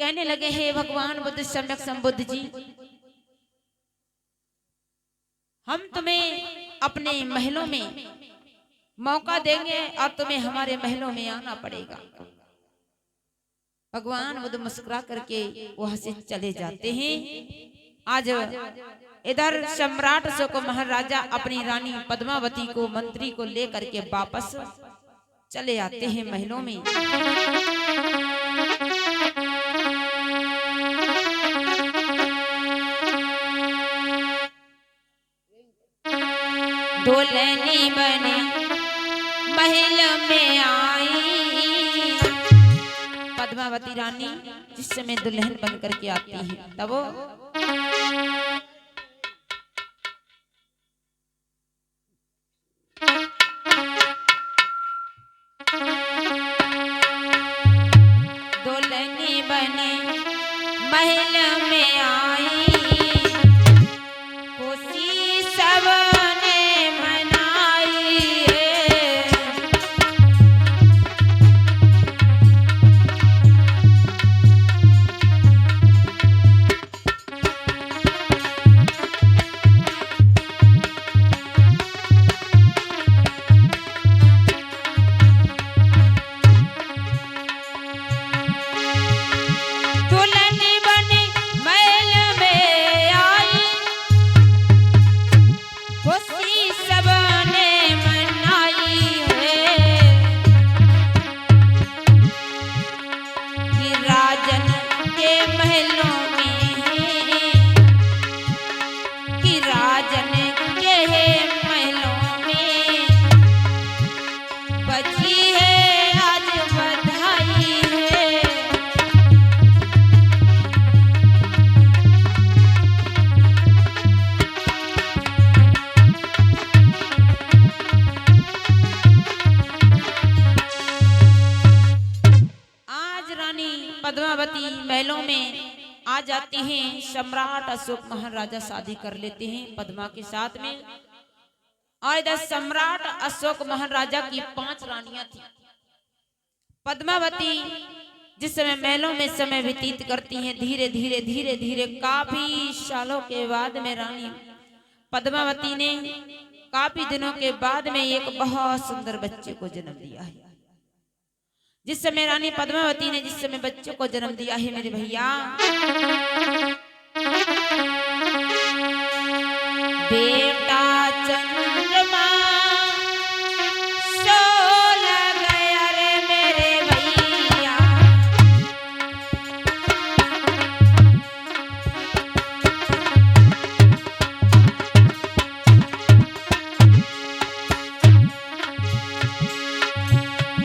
कहने लगे हे भगवान बुद्ध सम्यक संबुद्ध जी, हम तुम्हें अपने महलों में मौका देंगे और तुम्हें हमारे महलों में आना पड़ेगा। भगवान बुद्ध मुस्कुरा करके वहां से चले जाते हैं। आज इधर सम्राट अशोक महाराजा अपनी रानी पद्मावती को मंत्री को लेकर के वापस चले आते हैं महलों में। दुल्हनी बने महल में आई, पद्मावती रानी जिस समय दुल्हन बन करके आती है तब वो दुल्हनी बने महल में आई, खुशी सबने मनाई है। दुल्हनी बनी महल में आई, खुशी सबने मनाई है कि राजन के महलों में, कि राजन के महलों में बची है आज बधाई है। आज रानी पद्मावती महलों में आ जाती हैं। सम्राट अशोक महाराजा शादी कर लेते हैं पद्मा के साथ में। और इधर सम्राट अशोक महाराजा की 5 रानियां थी। पद्मावती जिस समय महलों में समय व्यतीत करती हैं, धीरे धीरे धीरे धीरे काफी सालों के बाद में रानी पद्मावती ने काफी दिनों के बाद में एक बहुत सुंदर बच्चे को जन्म दिया है। जिस समय रानी पद्मावती ने जिस समय बच्चों को जन्म दिया है मेरे भैया, बेटा चंद्रमा सोलह गया रे मेरे भैया,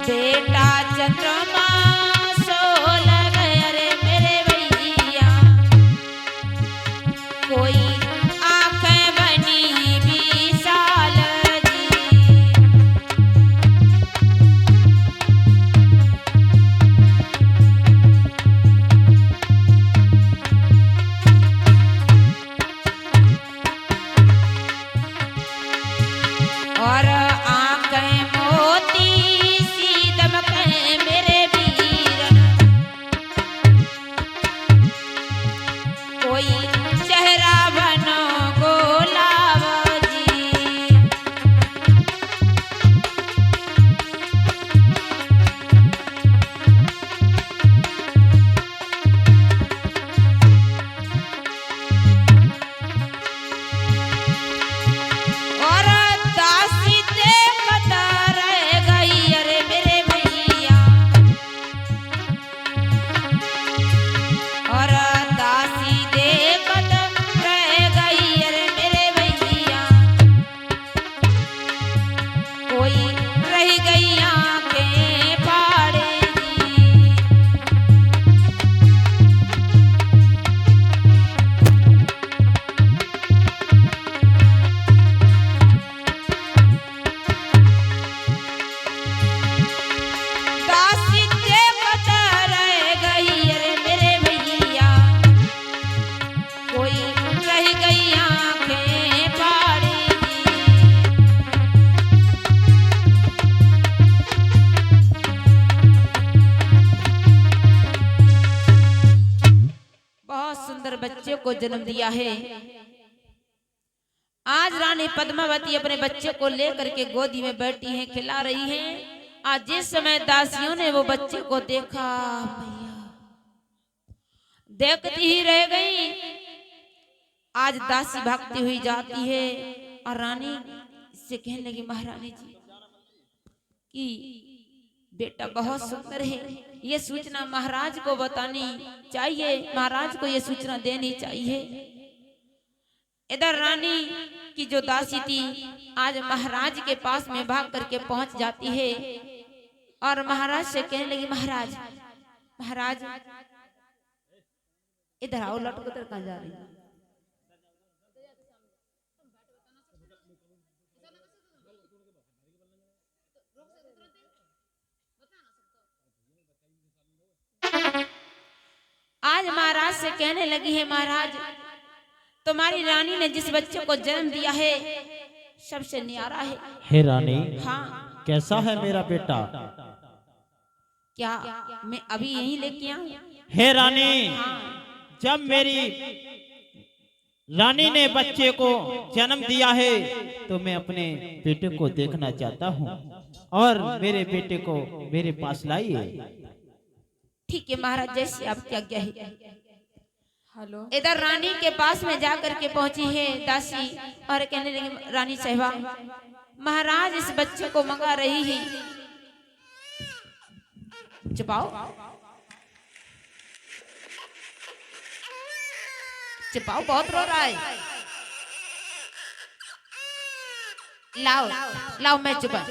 बेटा चंद्रमा सोलह गया रे मेरे भैया, कोई आंखें बनी सुंदर बच्चे को जन्म दिया है। आज रानी पद्मावती अपने बच्चे को लेकर के गोदी में बैठी हैं, खिला रही हैं। आज जिस समय दासियों ने वो बच्चे को देखा, भैया देखती ही रह गई। आज दासी भागती हुई जाती है और रानी से कहने लगी, महारानी जी कि बेटा बहुत सुंदर है, ये सूचना महाराज को बतानी चाहिए, महाराज को ये सूचना देनी चाहिए। इधर रानी की जो दासी थी आज महाराज के पास में भाग करके पहुंच जाती है और महाराज से कहने लगी, महाराज महाराज इधर आओ, लटको इधर कहां जा रही है? आज महाराज से कहने लगी है, महाराज तुम्हारी रानी ने जिस बच्चे को जन्म दिया है सबसे न्यारा है। हे रानी, हाँ कैसा है मेरा बेटा? क्या मैं अभी यहीं लेके आऊं? हे रानी, हाँ। जब मेरी रानी ने बच्चे को जन्म दिया है तो मैं अपने बेटे को देखना चाहता हूँ और मेरे बेटे को मेरे पास लाइए। ठीक है महाराज, जैसे आपकी आज्ञा है। हेलो। इधर रानी के पास में जाकर के पहुंची है दासी और कहने लगी, रानी साहिबा महाराज इस बच्चे को मंगा रही है। चुपाओ चुपाओ, बहुत रो रहा है। लाओ लाओ, मैं चुपा।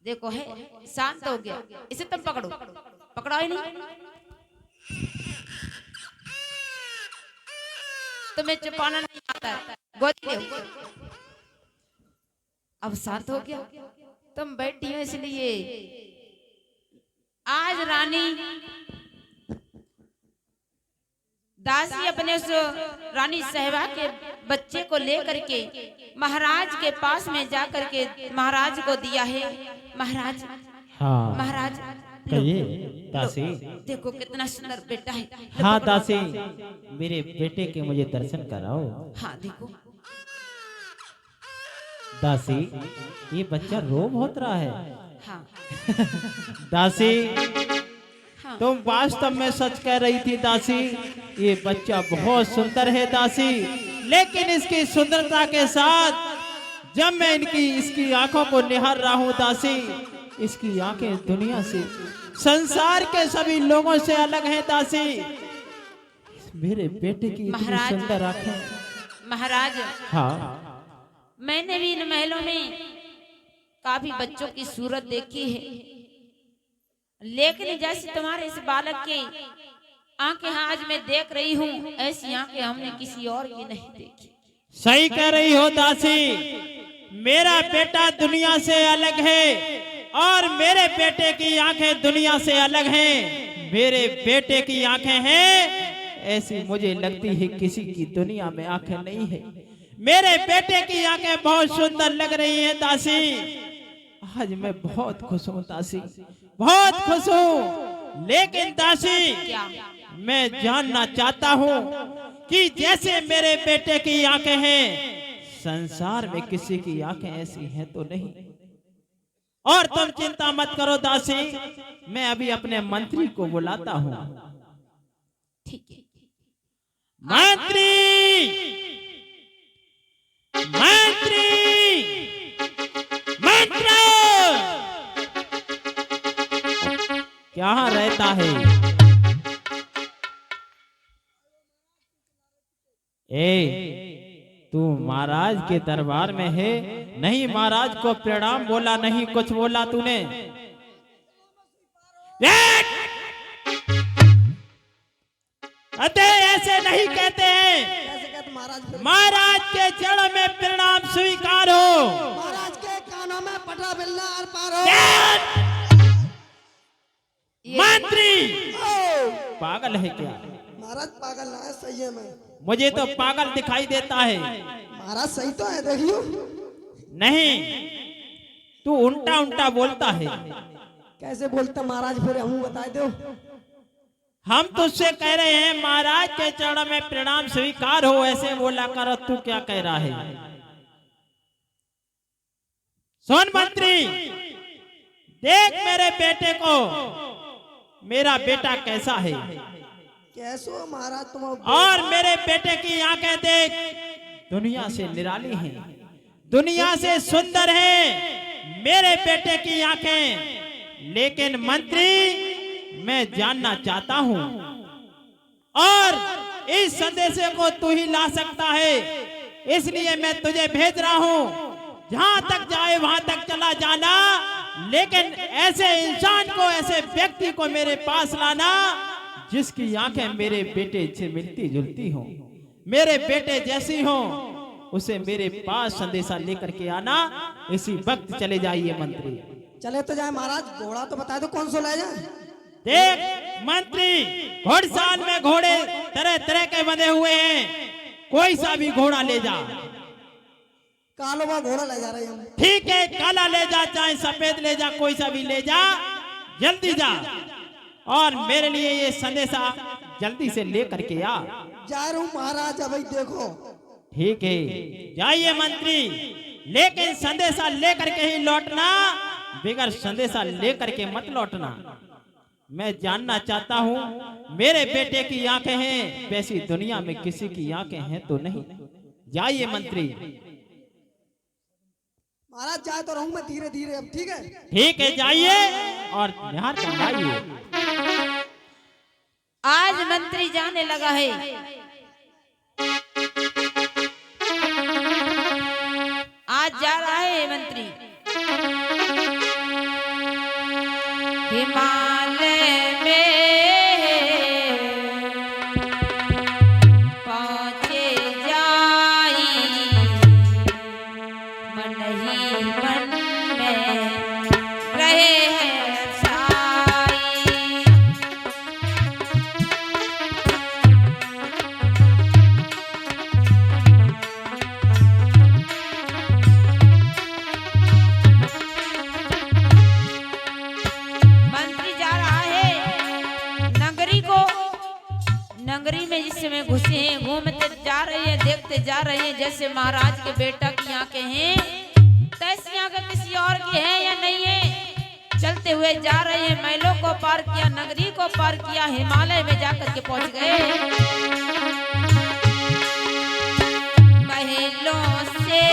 देखो है शांत हो गया, इसे तुम पकड़ो। पकड़ो ही नहीं, तुम्हें चुपाना नहीं आता है। गोदी दो। अब शांत हो गया, तुम बैठी हो इसलिए। आज रानी दासी अपने उस रानी साहिबा के बच्चे को लेकर के महाराज के पास में जाकर के महाराज को दिया है। महाराज, हाँ महाराज कहिए दासी। देखो कितना सुंदर बेटा है। हाँ दासी, मेरे बेटे के मुझे दर्शन कराओ। हाँ देखो दासी, ये बच्चा रो बहुत रहा है। हाँ दासी, हाँ। तुम वास्तव में सच कह रही थी दासी, ये बच्चा बहुत सुंदर है दासी, लेकिन इसकी सुंदरता के साथ जब मैं इसकी आंखों को निहार रहा हूँ दासी, इसकी आंखें दुनिया से, संसार के सभी लोगों से अलग हैं दासी। मेरे बेटे की इतनी सुंदर आंखें। महाराज, हाँ मैंने भी इन महलों में काफी बच्चों की सूरत देखी है, लेकिन जैसे तुम्हारे इस बालक के आंखें आज मैं देख रही हूँ, ऐसी आंखें हमने किसी और की नहीं देखी। सही कह रही हो दासी, मेरा बेटा दुनिया से अलग है और मेरे बेटे की आंखें दुनिया से अलग हैं। मेरे बेटे की आंखें हैं ऐसी मुझे लगती है किसी की दुनिया में आंखें नहीं है। मेरे बेटे की आंखें बहुत सुंदर लग रही हैं दासी। आज मैं बहुत खुश हूँ दासी, बहुत खुश हूँ। लेकिन दासी, मैं जानना चाहता हूँ कि जैसे मेरे बेटे की आंखें हैं, संसार में किसी की आंखें ऐसी हैं तो नहीं। और तुम चिंता मत करो दासी, मैं अभी अपने मंत्री को बुलाता हूँ। ठीक है। मंत्री, मंत्री, मंत्री, क्या रहता है? तू महाराज के दरबार में है? नहीं, महाराज को प्रणाम बोला नहीं, कुछ बोला तूने? अरे ऐसे नहीं कहते हैं। महाराज के चरण में प्रणाम स्वीकार हो। महाराज के कानों में पटरा बिल्ला आर पार हो। मंत्री पागल है क्या? महाराज पागल ना है, सही है। मैं मुझे तो पागल दिखाई देता है। महाराज सही तो है, देखियो। नहीं, तू उल्टा उल्टा बोलता है। कैसे बोलता महाराज, फिर हम बता दो। हम तुझसे कह रहे हैं महाराज के चरण में प्रणाम स्वीकार हो, ऐसे बोला कर, तू क्या कह रहा है? सुन मंत्री, देख मेरे बेटे को, मेरा बेटा कैसा है, कैसो महाराज तुम और मेरे बेटे की आंखें देख, दुनिया से निराली हैं, दुनिया से सुंदर है मेरे बेटे की आंखें। लेकिन मंत्री, मैं जानना चाहता हूं और इस संदेश को तू ही ला सकता है, इसलिए मैं तुझे भेज रहा हूं। जहां तक जाए वहां तक चला जाना, लेकिन ऐसे इंसान को, ऐसे व्यक्ति को मेरे पास लाना जिसकी आंखें मेरे बेटे से मिलती जुलती हो, मेरे बेटे जैसी हो, उसे मेरे पास संदेशा लेकर के आना। इसी वक्त चले जाइए मंत्री। चले तो जाए महाराज, घोड़ा तो बता दो कौन सा ले जाए। देख मंत्री, घोड़साल में घोड़े तरह तरह के बंधे हुए हैं, कोई सा भी घोड़ा ले जा। कालोबा घोड़ा ले जा रहे हम। ठीक है, काला ले जा, चाहे सफेद ले जा, कोई सा भी ले जा, जल्दी जा और मेरे लिए ये संदेशा जल्दी से लेकर के आ। जा रहा हूँ महाराज, अभी देखो। ठीक है, जाइए मंत्री, लेकिन संदेशा लेकर के ही लौटना, बगैर संदेशा लेकर के मत लौटना। मैं जानना चाहता हूं मेरे बेटे की आंखें हैं, वैसी दुनिया में किसी की आंखें हैं तो नहीं। जाइए मंत्री। महाराज जाए तो रहूं मैं धीरे धीरे अब, ठीक है? ठीक है, जाइए और निहार कर लाइए। आज मंत्री जाने लगा है। आज जा रहा है मंत्री हिमालय में पहुंचे जाई, मन ही मन में रहे हैं साई। मंत्री जा रहा है नगरी को। नगरी में जिस समय घुसे हैं, घूमते जा रहे हैं, देखते जा रहे हैं, जैसे महाराज के बेटा की आंखें हैं, तैसी आंखें किसी और की है या नहीं है। चलते हुए जा रहे हैं, महलों को पार किया, नगरी को पार किया, हिमालय में जाकर के पहुंच गए। महलों से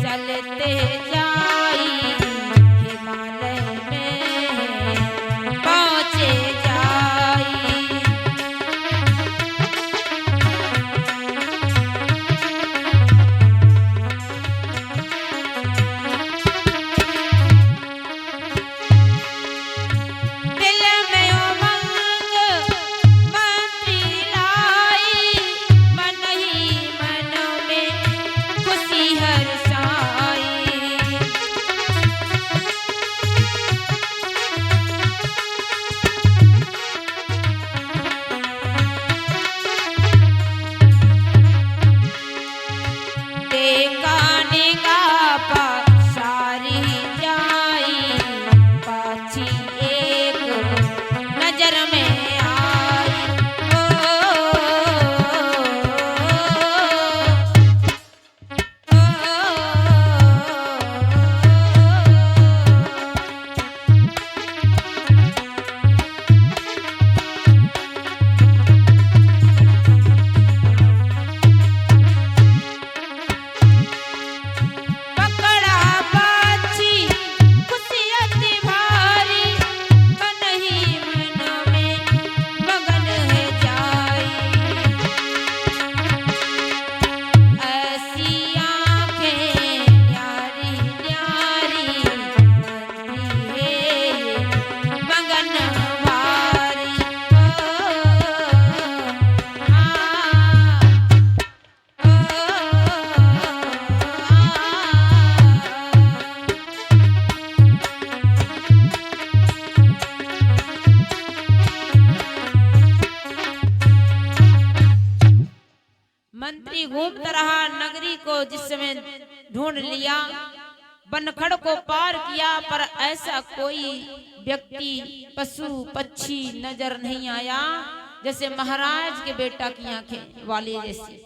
चलते जाई, हिमालय में पहुंचे जाई। दिल में उमंग मंत्री लाई, मन ही मन में खुशी हर्षाई। देखा निगाह सारी जाई, पाछी एक नजर में आई। पकड़ा बाछी खुशी अति भारी, मन ही मन में मगन है जाई। ऐसी आंखें न्यारी न्यारी, मंत्री है ये मगन भारी। मंत्री घूमता रहा नगरी को, जिस समय ढूंढ लिया, बनखड़ को पार किया, पर ऐसा कोई व्यक्ति पशु पक्षी नजर नहीं आया जैसे महाराज के बेटा की आंखें वाले जैसे।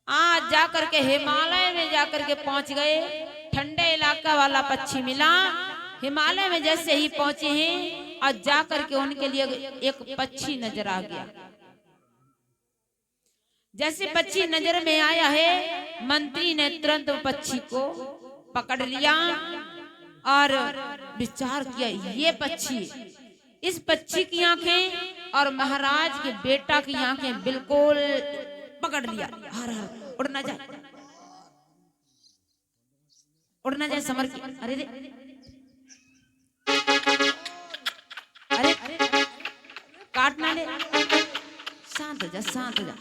आज जाकर के हिमालय में जाकर के पहुंच गए, ठंडे इलाका वाला पक्षी मिला, हिमालय में जैसे ही पहुंचे हैं आज जाकर के उनके लिए एक पक्षी नजर आ गया। जैसे पक्षी नजर में आया है, मंत्री ने तुरंत पक्षी को पकड़ लिया और विचार किया, ये पक्षी, इस पक्षी की आंखें और महाराज के बेटा की आंखें बिल्कुल पकड़ लिया। हर हर उड़ना जाए, उड़ना जाए समर की। अरे रे, अरे काटना ले, शांत हो जा, शांत हो जा।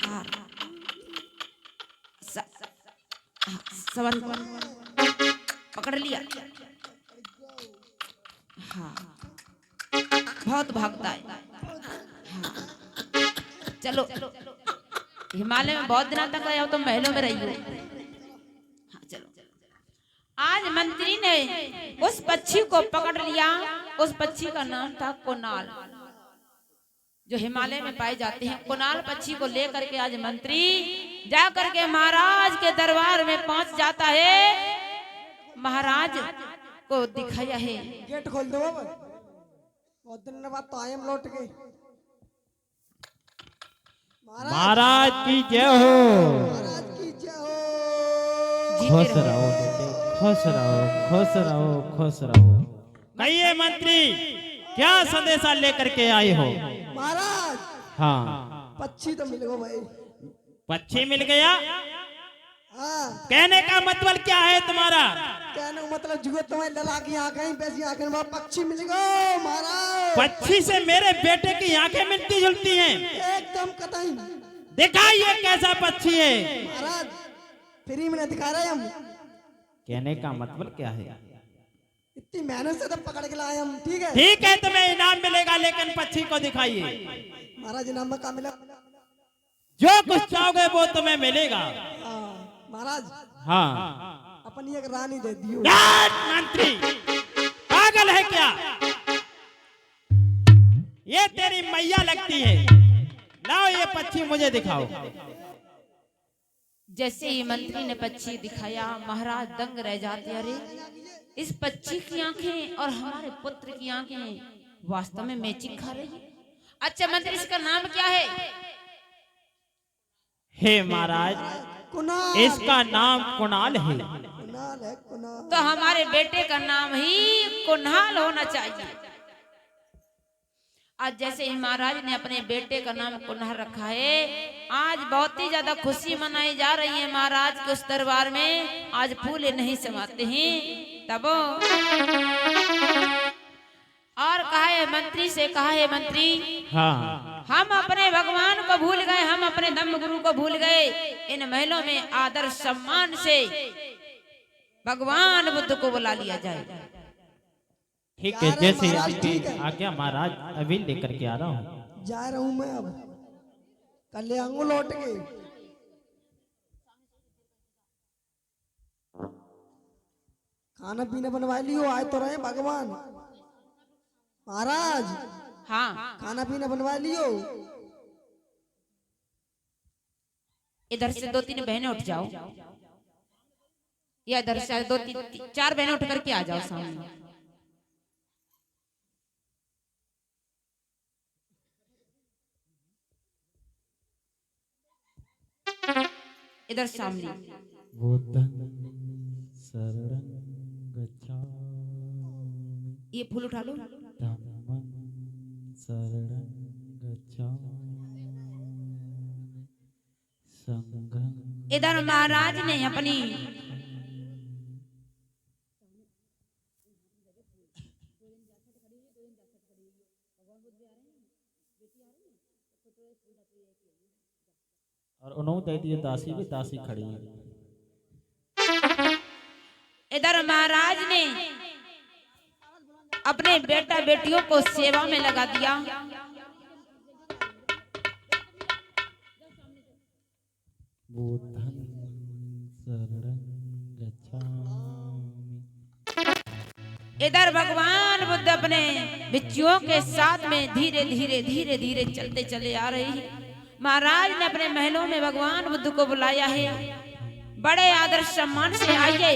सवार पकड़ लिया। हाँ, बहुत भागता है। हाँ, चलो, हिमालय में बहुत दिनों तक रहे हो तो महलों में रही हो। हाँ, चलो। आज मंत्री ने उस पक्षी को पकड़ लिया। उस पक्षी का नाम था कुणाल, जो हिमालय में पाए जाते हैं। कुणाल पक्षी को लेकर के आज मंत्री जाकर के महाराज के दरबार में पहुंच जाता है। महाराज को दिखाया है। गेट खोल दो बाबा, बहुत दिन बाद तो आए हम लौट के। महाराज की जय हो। महाराज की जय हो। खुश रहो बेटे, खुश रहो, खुश रहो, खुश रहो। कहिए मंत्री, क्या संदेशा लेकर के आए हो? महाराज, हाँ, पक्षी तो मिल गो भाई। पक्षी मिल गया? हाँ, कहने का मतलब क्या है तुम्हारा? कहने का मतलब जुए तुम्हें लला की आंखें, पैसी आंखें, पक्षी मिल गो महाराज। पक्षी से मेरे बेटे की आंखें मिलती जुलती हैं? एकदम कतई। दिखाइए कैसा पक्षी है। महाराज, फ्री में दिखा रहे हम। कहने का मतलब क्या है? इतनी मेहनत से तो पकड़ के लाए हम। ठीक है, ठीक है, तुम्हें इनाम मिलेगा, लेकिन पक्षी को दिखाइए। महाराज इनाम में क्या मिला? जो कुछ चाहोगे वो तुम्हें मिलेगा। महाराज, हाँ, अपनी एक रानी दे दियो। मंत्री पागल है क्या? ये तेरी मैया लगती है। लाओ ये पक्षी मुझे दिखाओ। जैसे ही मंत्री ने पक्षी दिखाया, महाराज दंग रह जाते। अरे, इस पक्षी की आंखें और हमारे पुत्र की आंखें वास्तव में मैचिंग खा रही है। अच्छा मंत्री, इसका नाम क्या है? हे महाराज, कुणाल। इसका नाम कुणाल है। कुणाल है, कुणाल। तो हमारे बेटे का नाम ही कुणाल होना चाहिए। आज जैसे ही महाराज ने अपने बेटे का नाम कुणाल रखा है, आज बहुत ही ज्यादा खुशी मनाई जा रही है महाराज के उस दरबार में। आज फूल नहीं समाते हैं तब और कहा है मंत्री से, कहा है मंत्री, हाँ, हम अपने भगवान को भूल गए, हम अपने धम्म गुरु को भूल गए। इन महलों में आदर सम्मान से भगवान बुद्ध को बुला लिया जाए। ठीक है, जैसे आपकी आज्ञा महाराज, अभी लेकर के आ रहा हूँ। जा रहा हूँ मैं, अब कल ले आऊंगा लौट के। खाना पीना बनवा लियो, आए तो रहे भगवान। महाराज, हाँ, खाना पीना बनवा लियो। इधर से 2-3 बहनें उठ जाओ, या इधर से 2-4 बहनें उठ करके आ जाओ सामने। इधर सामने। ये फूल उठा लो। इधर महाराज ने अपनी और उन्होंने दे दिए दासी, भी दासी खड़ी है। इधर महाराज ने अपने बेटा बेटियों को सेवा में लगा दिया। इधर भगवान बुद्ध अपने बिच्चुओं के साथ में धीरे धीरे धीरे धीरे चलते चले आ रहे हैं। महाराज ने अपने महलों में भगवान बुद्ध को बुलाया है। बड़े आदर सम्मान से आइए,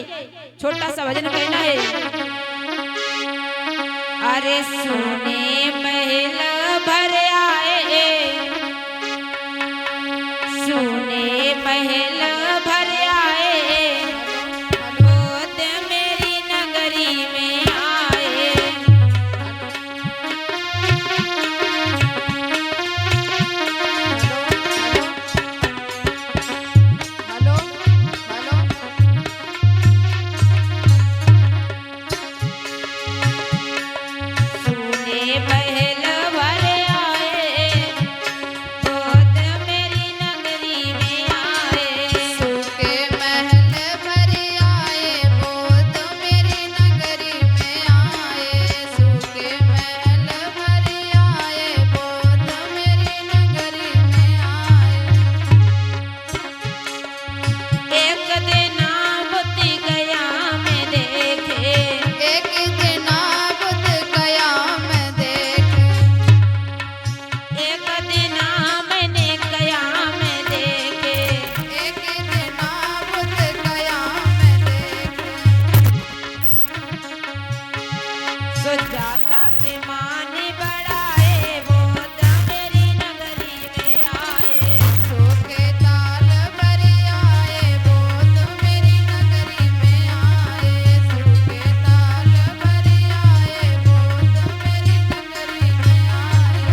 छोटा सा भजन कहना है। अरे सोने महल भर आए, सोने महल भर आए, बुद्ध मेरी नगरी में आए। हेलो हेलो सोने महल भर आए, बुद्ध मेरी नगरी में आए। सूखे महल भर आए, बुद्ध मेरी नगरी में आए। सूखे महल भर आए, बुद्ध मेरी नगरी में आए। एक दिन बुद्ध गया मैं देखे, एक दिन बुद्ध गया मैं देखे। एक दिन मैंने गया मैं देखे। एक दिन बुद्ध गया मैं देखे। सुजाता के माने बढ़ाए, बुद्ध मेरी नगरी में आए। सूखे ताल भर आए, बुद्ध मेरी नगरी में आए। सूखे ताल भर आए, बुद्ध मेरी नगरी में आए।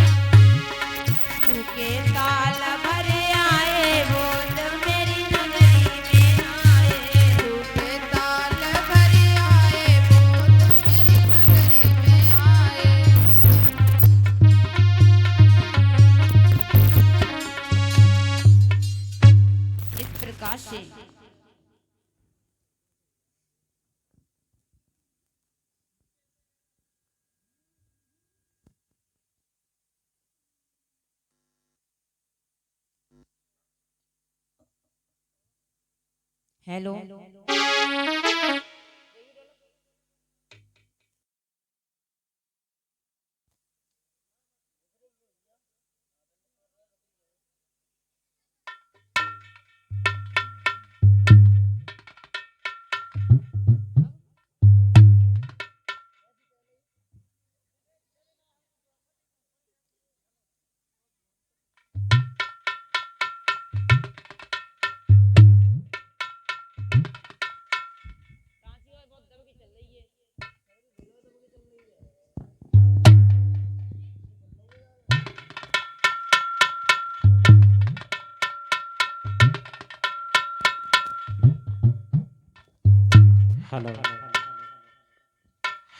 सूखे ताल भर आए, बुद्ध मेरी नगरी में आए। सूखे ताल भर आए, बुद्ध मेरी नगरी में आए। इस प्रकार से hello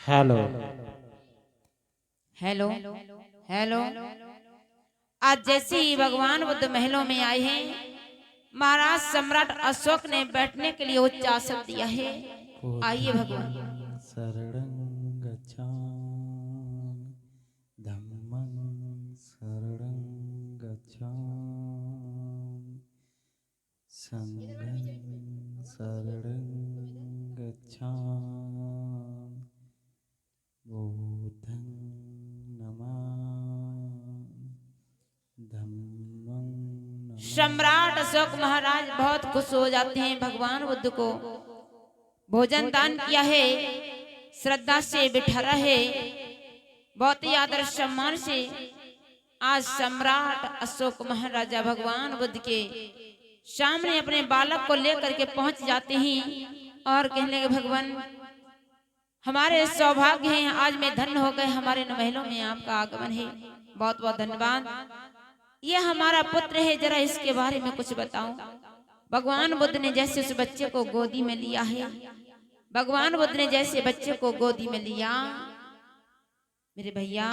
hello hello hello hello. आज जैसे ही भगवान बुद्ध महलों में आए हैं, महाराज सम्राट अशोक ने बैठने के लिए उच्च आसन दिया है। आइए भगवान। शरणं गच्छामि धम्मं शरणं गच्छामि संघं शरणं गच्छामि बुद्धं नमामि धम्मं नमामि। सम्राट अशोक महाराज बहुत खुश हो जाते हैं। भगवान बुद्ध को भोजन दान किया है, श्रद्धा से बिठारा है, बहुत ही आदर सम्मान से आज सम्राट अशोक महाराजा भगवान बुद्ध के सामने अपने बालक को लेकर के पहुंच जाते हैं और कहने लगे, भगवान हमारे सौभाग्य हैं, आज मैं धन्य हो गए, हमारे महलों में आपका आगमन है, बहुत बहुत धन्यवाद। ये हमारा पुत्र है, जरा इसके बारे में कुछ बताओ। भगवान बुद्ध ने जैसे उस बच्चे को गोदी में लिया है, भगवान बुद्ध ने जैसे बच्चे को गोदी में लिया, मेरे भैया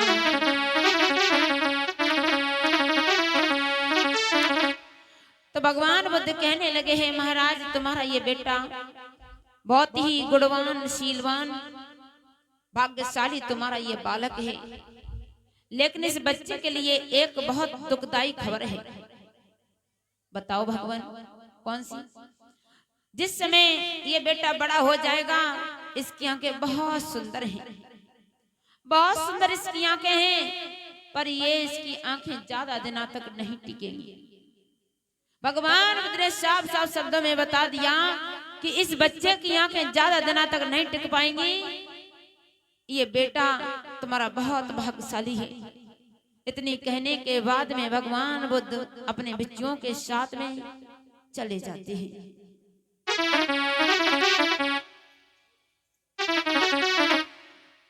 तो भगवान बुद्ध कहने लगे हैं, महाराज तुम्हारा ये बेटा बहुत ही गुणवान शीलवान भाग्यशाली तुम्हारा ये बालक है, लेकिन इस बच्चे के लिए एक बहुत दुखदाई खबर है। बताओ भगवान कौन सी? जिस समय ये बेटा बड़ा हो जाएगा इसकी आंखें बहुत सुंदर हैं, बहुत सुंदर इसकी आंखें हैं, पर ये इसकी आंखें ज्यादा दिनों तक नहीं टिकेंगी। भगवान बुद्ध ने साफ साफ शब्दों में बता दिया कि इस बच्चे की आंखें ज्यादा दिनों तक नहीं टिक पाएंगी। ये बेटा तुम्हारा बहुत भाग्यशाली है। इतनी कहने के बाद में भगवान बुद्ध अपने बच्चों के साथ में चले जाते हैं।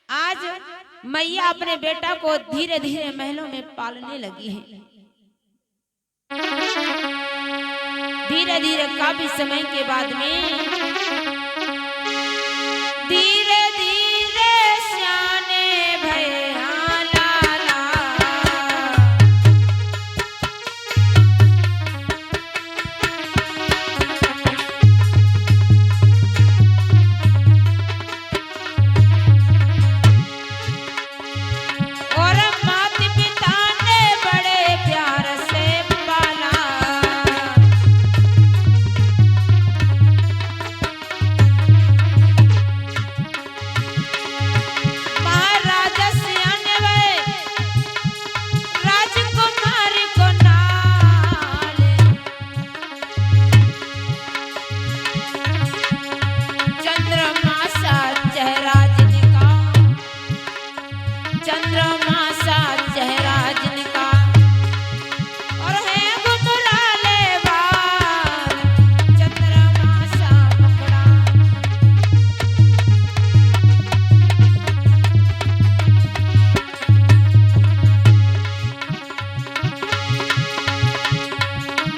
आज मैया अपने बेटा को धीरे धीरे महलों में पालने लगी है। धीरे धीरे काफी समय के बाद में धीरे धीरे सियाने भैया लाला, और माता पिता ने बड़े प्यार से पाला। महाराजा सियाने वे राजकुमारी को नाले, चंद्रमा सा चेहरा जिनका, चंद्रमा सा चेहरा जिनका, और है गुंगराले बाल, चंद्रमा सा मुखड़ा।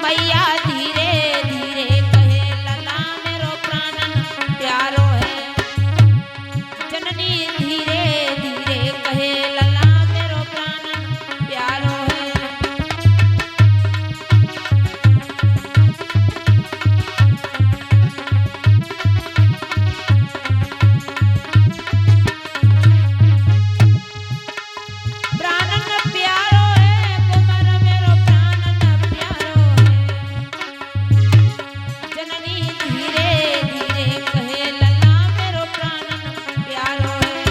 मैया धीरे धीरे कहे लला मेरो प्राणन प्यारो है। जननी धीरे धीरे कहे लला मेरो प्राणन प्यारो है। प्राणन प्यारो है, कुमार मेरो प्राणन प्यारो है। जननी धीरे धीरे कहे लला मेरो प्राणन प्यारो है।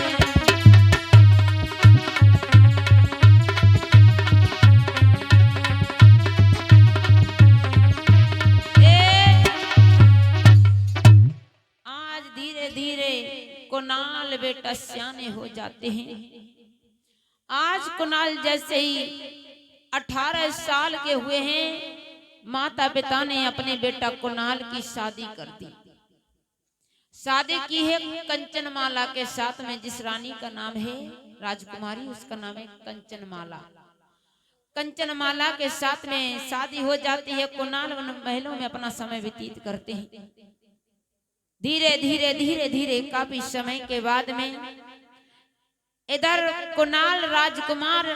आज धीरे धीरे कुणाल बेटा सियाने हो जाते हैं। आज कुणाल जैसे ही 18 साल के हुए हैं, माता पिता ने अपने बेटा कुणाल की शादी कर दी। शादी की है कंचनमाला के साथ में, जिस रानी का नाम है राजकुमारी, उसका नाम है कंचनमाला। कंचनमाला के साथ में शादी हो जाती है। कुणाल उन महलों में अपना समय व्यतीत करते हैं। धीरे धीरे धीरे धीरे काफी समय के बाद में इधर कुणाल राजकुमार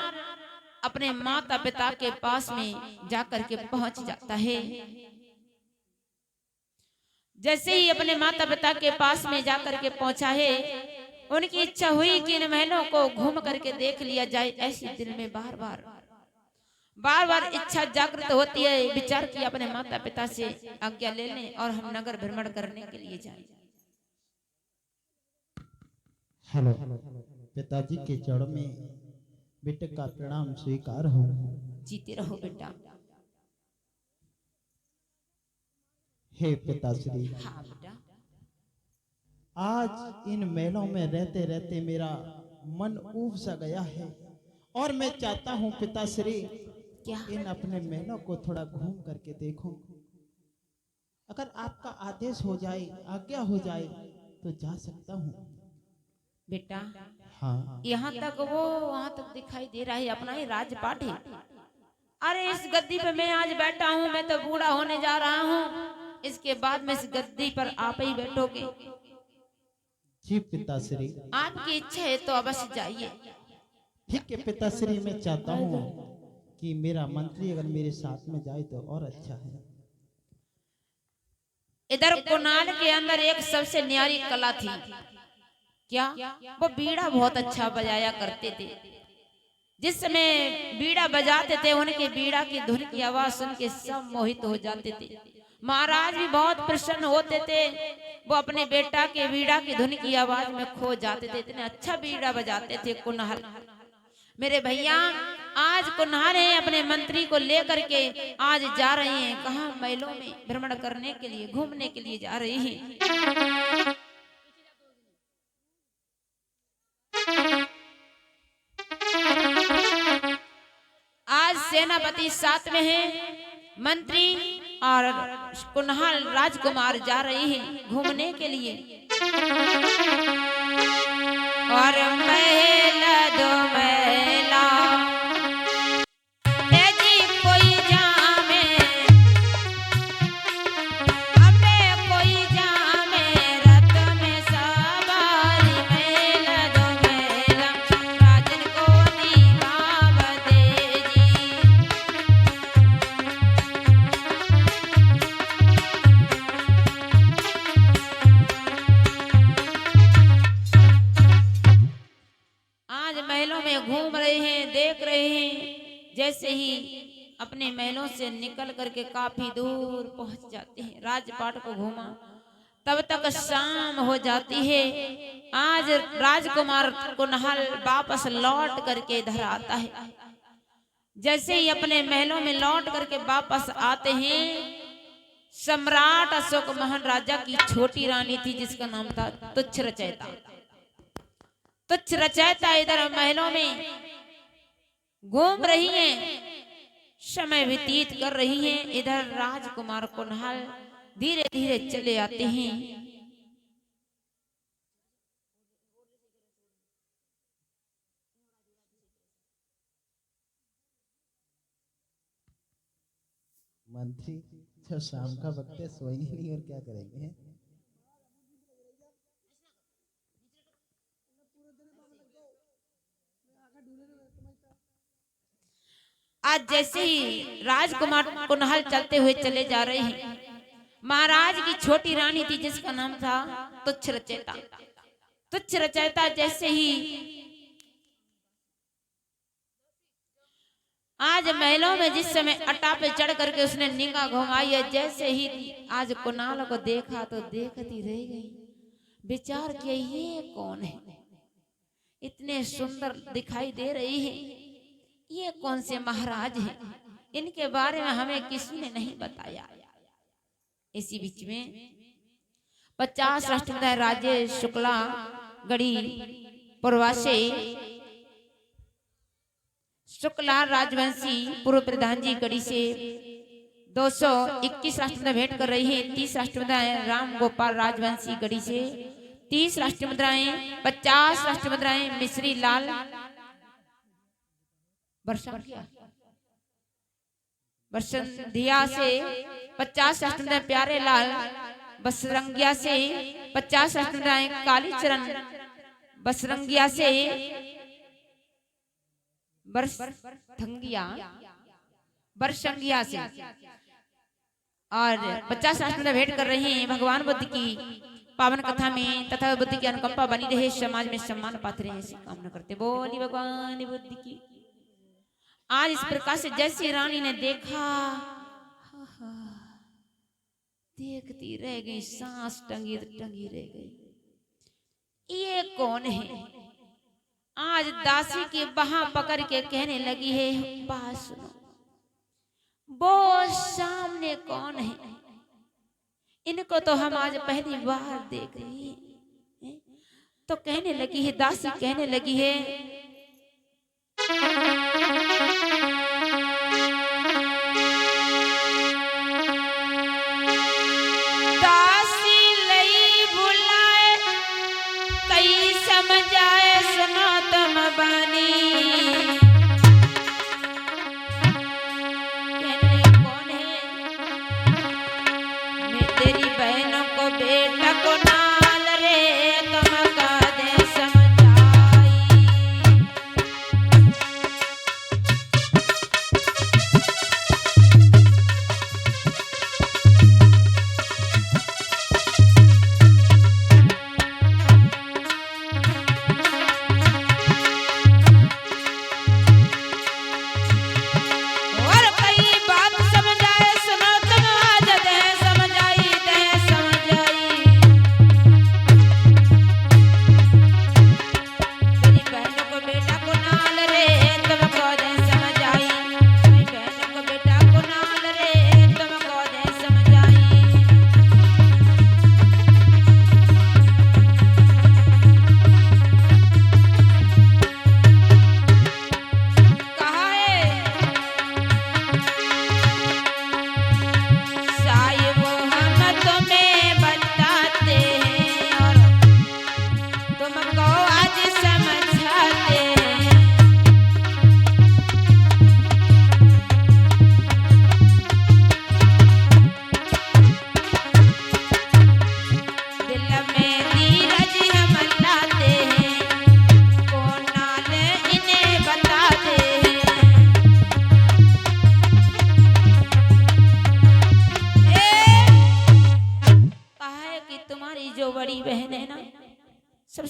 अपने माता पिता के पास में जाकर के पहुंच जाता है। जैसे ही अपने माता पिता के पास में जाकर के पहुंचा है, उनकी इच्छा हुई कि इन महलों को घूम करके देख लिया जाए। ऐसी दिल में बार बार इच्छा जागृत होती है। विचार किया अपने माता पिता से आज्ञा ले लें और हम नगर भ्रमण करने के लिए जाएं। हेलो, पिताजी के चरणों में बेटे का प्रणाम स्वीकार हो। जीते रहो बेटा। हे पिताश्री, हाँ बेटा। आज इन महलों में रहते रहते मेरा मन ऊब सा गया है और मैं चाहता हूँ पिताश्री, क्या? इन अपने महलों को थोड़ा घूम करके देखूं। अगर आपका आदेश हो जाए, आज्ञा हो जाए तो जा सकता हूँ। बेटा हाँ, यहाँ तक वो वहां तक दिखाई दे रहा है, अपना ही राजपाट है। अरे इस गद्दी पे मैं आज बैठा हूँ, मैं तो बूढ़ा होने जा रहा हूँ। इसके बाद में इस गद्दी पर आप ही बैठोगे। जी पिताश्री। आपकी इच्छा है तो अवश्य जाइए। ठीक है पिताश्री, मैं चाहता हूँ कि मेरा मंत्री अगर मेरे साथ में जाए तो और अच्छा है। इधर कुणाल के अंदर एक सबसे न्यारी कला थी। क्या? वो बीड़ा बहुत अच्छा बजाया करते थे। जिस समय बीड़ा बजाते थे, उनके बीड़ा की धुन की आवाज सुन के सब मोहित हो जाते थे। महाराज भी बहुत प्रसन्न होते थे। वो अपने बेटा के बीड़ा की धुन की आवाज में खो जाते थे। इतने अच्छा बीड़ा बजाते थे कुन्हार। मेरे भैया आज कुन्हार हैं, अपने मंत्री को लेकर के आज जा रहे हैं कहाँ, महलों में भ्रमण करने के लिए, घूमने के लिए जा रहे हैं। आज सेनापति साथ में है, मंत्री और कुन्हार राजकुमार जा रहे हैं घूमने के लिए। और महला दो महला जी कोई जामे, हमें कोई जामे रत में सवारी। महला दो महला राजन को निभाव दे जी। आज महलों में घूम रहे हैं, देख रहे हैं। जैसे ही अपने महलों से निकल करके काफी दूर पहुंच जाते हैं, राजपाट को घूमा, तब तक शाम हो जाती है। आज राजकुमार कुन्हार वापस लौट करके इधर आता है। जैसे ही अपने महलों में लौट करके वापस आते हैं, सम्राट अशोक मोहन राजा की छोटी रानी थी जिसका नाम था तुच्छ रचयिता। तुच्छ रचयिता इधर महलों में घूम रही हैं, समय व्यतीत कर रही हैं। इधर राजकुमार कुन्हार धीरे धीरे चले आते हैं। मंत्री जब शाम का वक्त है, सोएंगे नहीं और क्या करेंगे हैं? आज जैसे ही राजकुमार कुन्हार चलते हुए चले जा रहे हैं, महाराज की छोटी रानी थी जिसका नाम था तुच्छ रचयिता। तुच्छ रचयिता जैसे ही आज महलों में जिस समय अटा पे चढ़ करके उसने निगाह घुमाई है, जैसे ही आज कुणाल को देखा तो देखती रह गई। विचार किया ये कौन है, इतने सुंदर दिखाई दे रही है, ये कौन से महाराज हैं, इनके बारे में हमें किसी ने नहीं बताया। इसी बीच में 50 राष्ट्रपति राजेश शुक्ला गढ़ी पूर्वासे शुक्ला राजवंशी पूर्व प्रधान जी गढ़ी से 221 राष्ट्रपति भेंट कर रही है। 30 राष्ट्रपति राम गोपाल राजवंशी गढ़ी से 30 राष्ट्रपति 50 राष्ट्रपति मिश्री लाल बरसंधिया से 50 राष्ट्रपति प्यारे लाल बसरंगिया से 50 राष्ट्रपति कालीचरण बसरंगिया से बरसंगिया से और 50 राष्ट्रपति भेंट कर रहे हैं। भगवान बुद्ध की पावन कथा में तथा बुद्ध की अनुकंपा बनी रहे, समाज में सम्मान पाते रहे, ऐसी कामना करते। बोली भगवान बुद्ध की। आज इस प्रकार से जैसी रानी ने देखा, देखती रह गई, सांस टंगी टंगी रह गई, ये कौन है। आज दासी की बाह पकड़ के कहने लगी है, बात सुनो, वो सामने कौन है, इनको तो हम आज पहली बार देख रही हैं। तो कहने लगी है, दासी कहने लगी है, दासी लई बुलाए कई समझाए, सुनो तुम बानी। कहने कौन है, मैं तेरी बहनों को बेटा को नाल रे तुम का दे समझाई।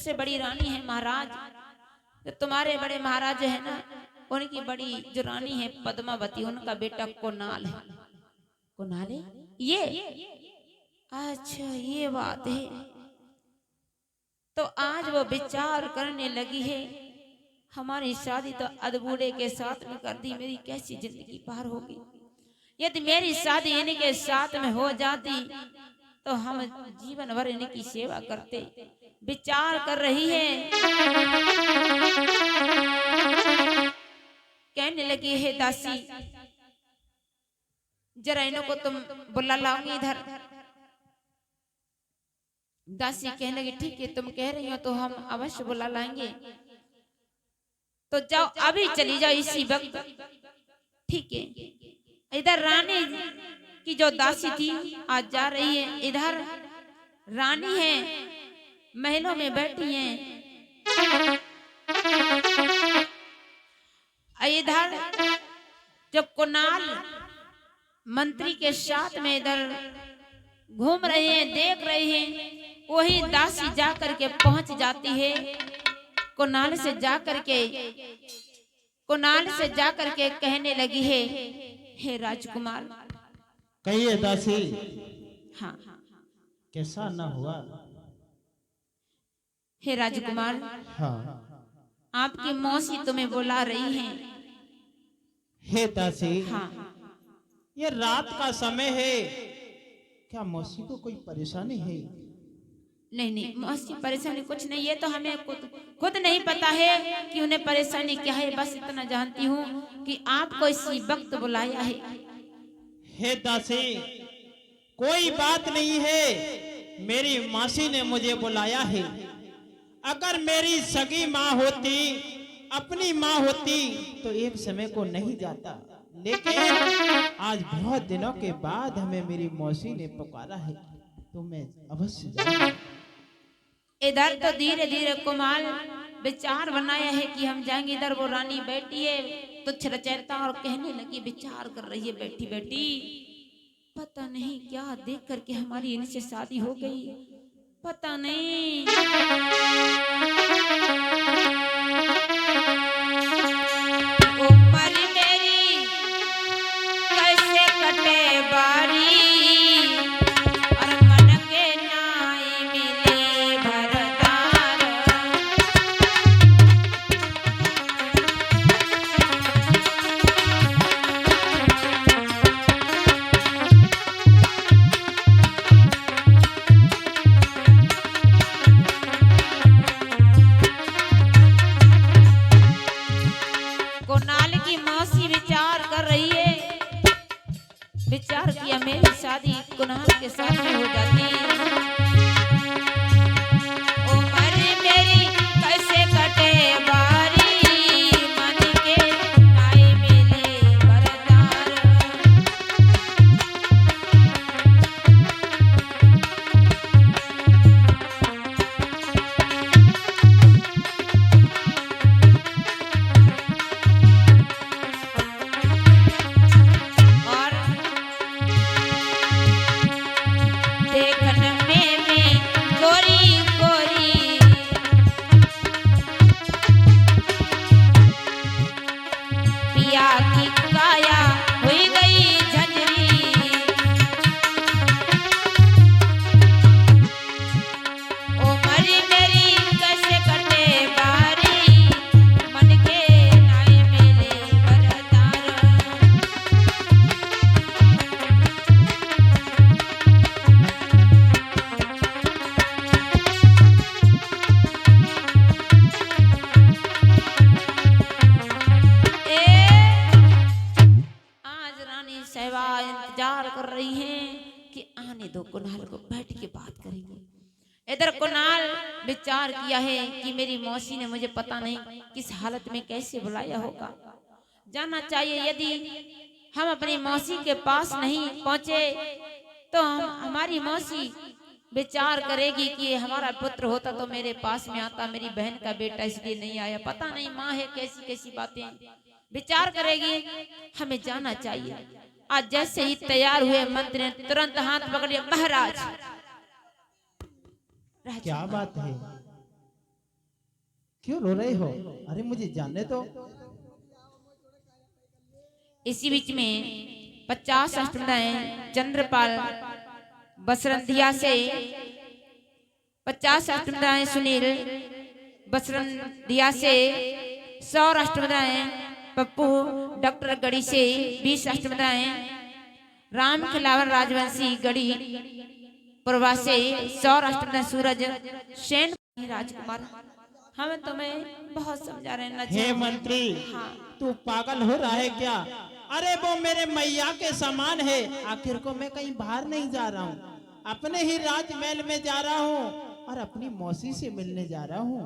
सबसे बड़ी रानी है महाराज। तो तुम्हारे बड़े महाराज है ना, उनकी बड़ी जो रानी है पद्मावती, उनका बेटा कुणाल है। कुणाल है ये? अच्छा ये बात है। तो आज वो विचार करने लगी है, हमारी शादी तो अधबूढ़े के साथ में कर दी, मेरी कैसी जिंदगी पार होगी। यदि मेरी शादी इनके साथ में हो जाती तो हम जीवन भर इनकी सेवा करते। विचार कर रही है, कहने लगी है दासी जरा इन्हों को तुम बुला लाओगी इधर। दासी कहने लगी ठीक है, तुम कह रही हो तो हम अवश्य बुला लाएंगे। तो जाओ अभी चली जाओ इसी वक्त। ठीक है। इधर रानी की जो दासी थी आज जा रही है, इधर रानी है महलों में बैठी है। इधर जब कुणाल मंत्री के साथ में इधर घूम रहे हैं, देख रहे हैं, वही दासी जाकर के पहुंच जाती है कुणाल से जाकर के कहने लगी है, हे राजकुमार। कहिए दासी, हाँ कैसा न हुआ? हे राजकुमार, हाँ आपकी मौसी तुम्हें बुला रही हैं। हे दासी, हाँ ये रात का समय है, क्या मौसी को कोई परेशानी है? नहीं नहीं मौसी परेशानी कुछ नहीं, ये तो हमें खुद नहीं पता है कि उन्हें परेशानी क्या है। बस इतना जानती हूँ कि आपको इसी वक्त बुलाया है। हे दासी, कोई बात नहीं है, मेरी मासी ने मुझे बुलाया है। अगर मेरी सगी माँ होती, अपनी माँ होती तो एक समय को नहीं जाता, लेकिन आज बहुत दिनों के बाद हमें मेरी मौसी ने पुकारा है तो मैं अवश्य जाऊंगा। इधर तो धीरे धीरे कुमार विचार बनाया है कि हम जाएंगे। इधर वो रानी बैठी है तुच्छ रचयिता और कहने लगी, विचार कर रही है बैठी बैठी, पता नहीं क्या देख करके हमारी इनसे शादी हो गई, पता नहीं। उम्र मेरी कैसे कटे बारी, और मन के नाई मिले भरतार। कुणाल की मौसी विचार कर रही है, विचार किया मेरी शादी कुणाल के साथ में हो जाती। उम्र मेरी कैसे कटे बारी, मन के नाई मिले वरदार। और देखने में गोरी गोरी, पिया की काया हुई गई झंझरी। उम्र मेरी कैसे कटे बारी, मन के नाई मिले वरदार। आज रानी सहबा इंतजार कर रही हैं कि आने दो कुणाल को, बैठ के बात करेंगे। इधर कुणाल विचार किया है कि मेरी मौसी ने मुझे पता नहीं किस हालत में कैसे बुलाया होगा, जाना चाहिए। यदि हम अपनी मौसी के पास नहीं पहुंचे तो हमारी मौसी विचार करेगी कि हमारा पुत्र होता तो मेरे पास में आता, मेरी बहन का बेटा इसलिए नहीं आया, पता नहीं माँ है कैसी कैसी बातें विचार करेगी, हमें जाना चाहिए। आज जैसे ही तैयार हुए मंत्री ने तुरंत हाथ पकड़ लिया, महाराज। क्या बात है? क्यों रो रहे हो? अरे मुझे जानने दो। इसी बीच में 50 अष्टविनायक चंद्रपाल बसरंधिया से, 50 अष्टविनायक सुनील बसरंधिया से, 100 अष्टविनायक पप्पू डॉक्टर गढ़ी से, 20 अष्टविनायक राम खिलावर राजवंशी गढ़ी प्रभा से, 100 अष्टविनायक सूरज सेन राजकुमार। हम तुम्हें बहुत समझा रहे हैं हे मंत्री, हाँ। तू पागल हो रहा है क्या? अरे वो मेरे मैया के समान है। आखिर को मैं कहीं बाहर नहीं जा रहा हूँ, अपने ही राजमहल में जा रहा हूँ और अपनी मौसी से मिलने जा रहा हूँ।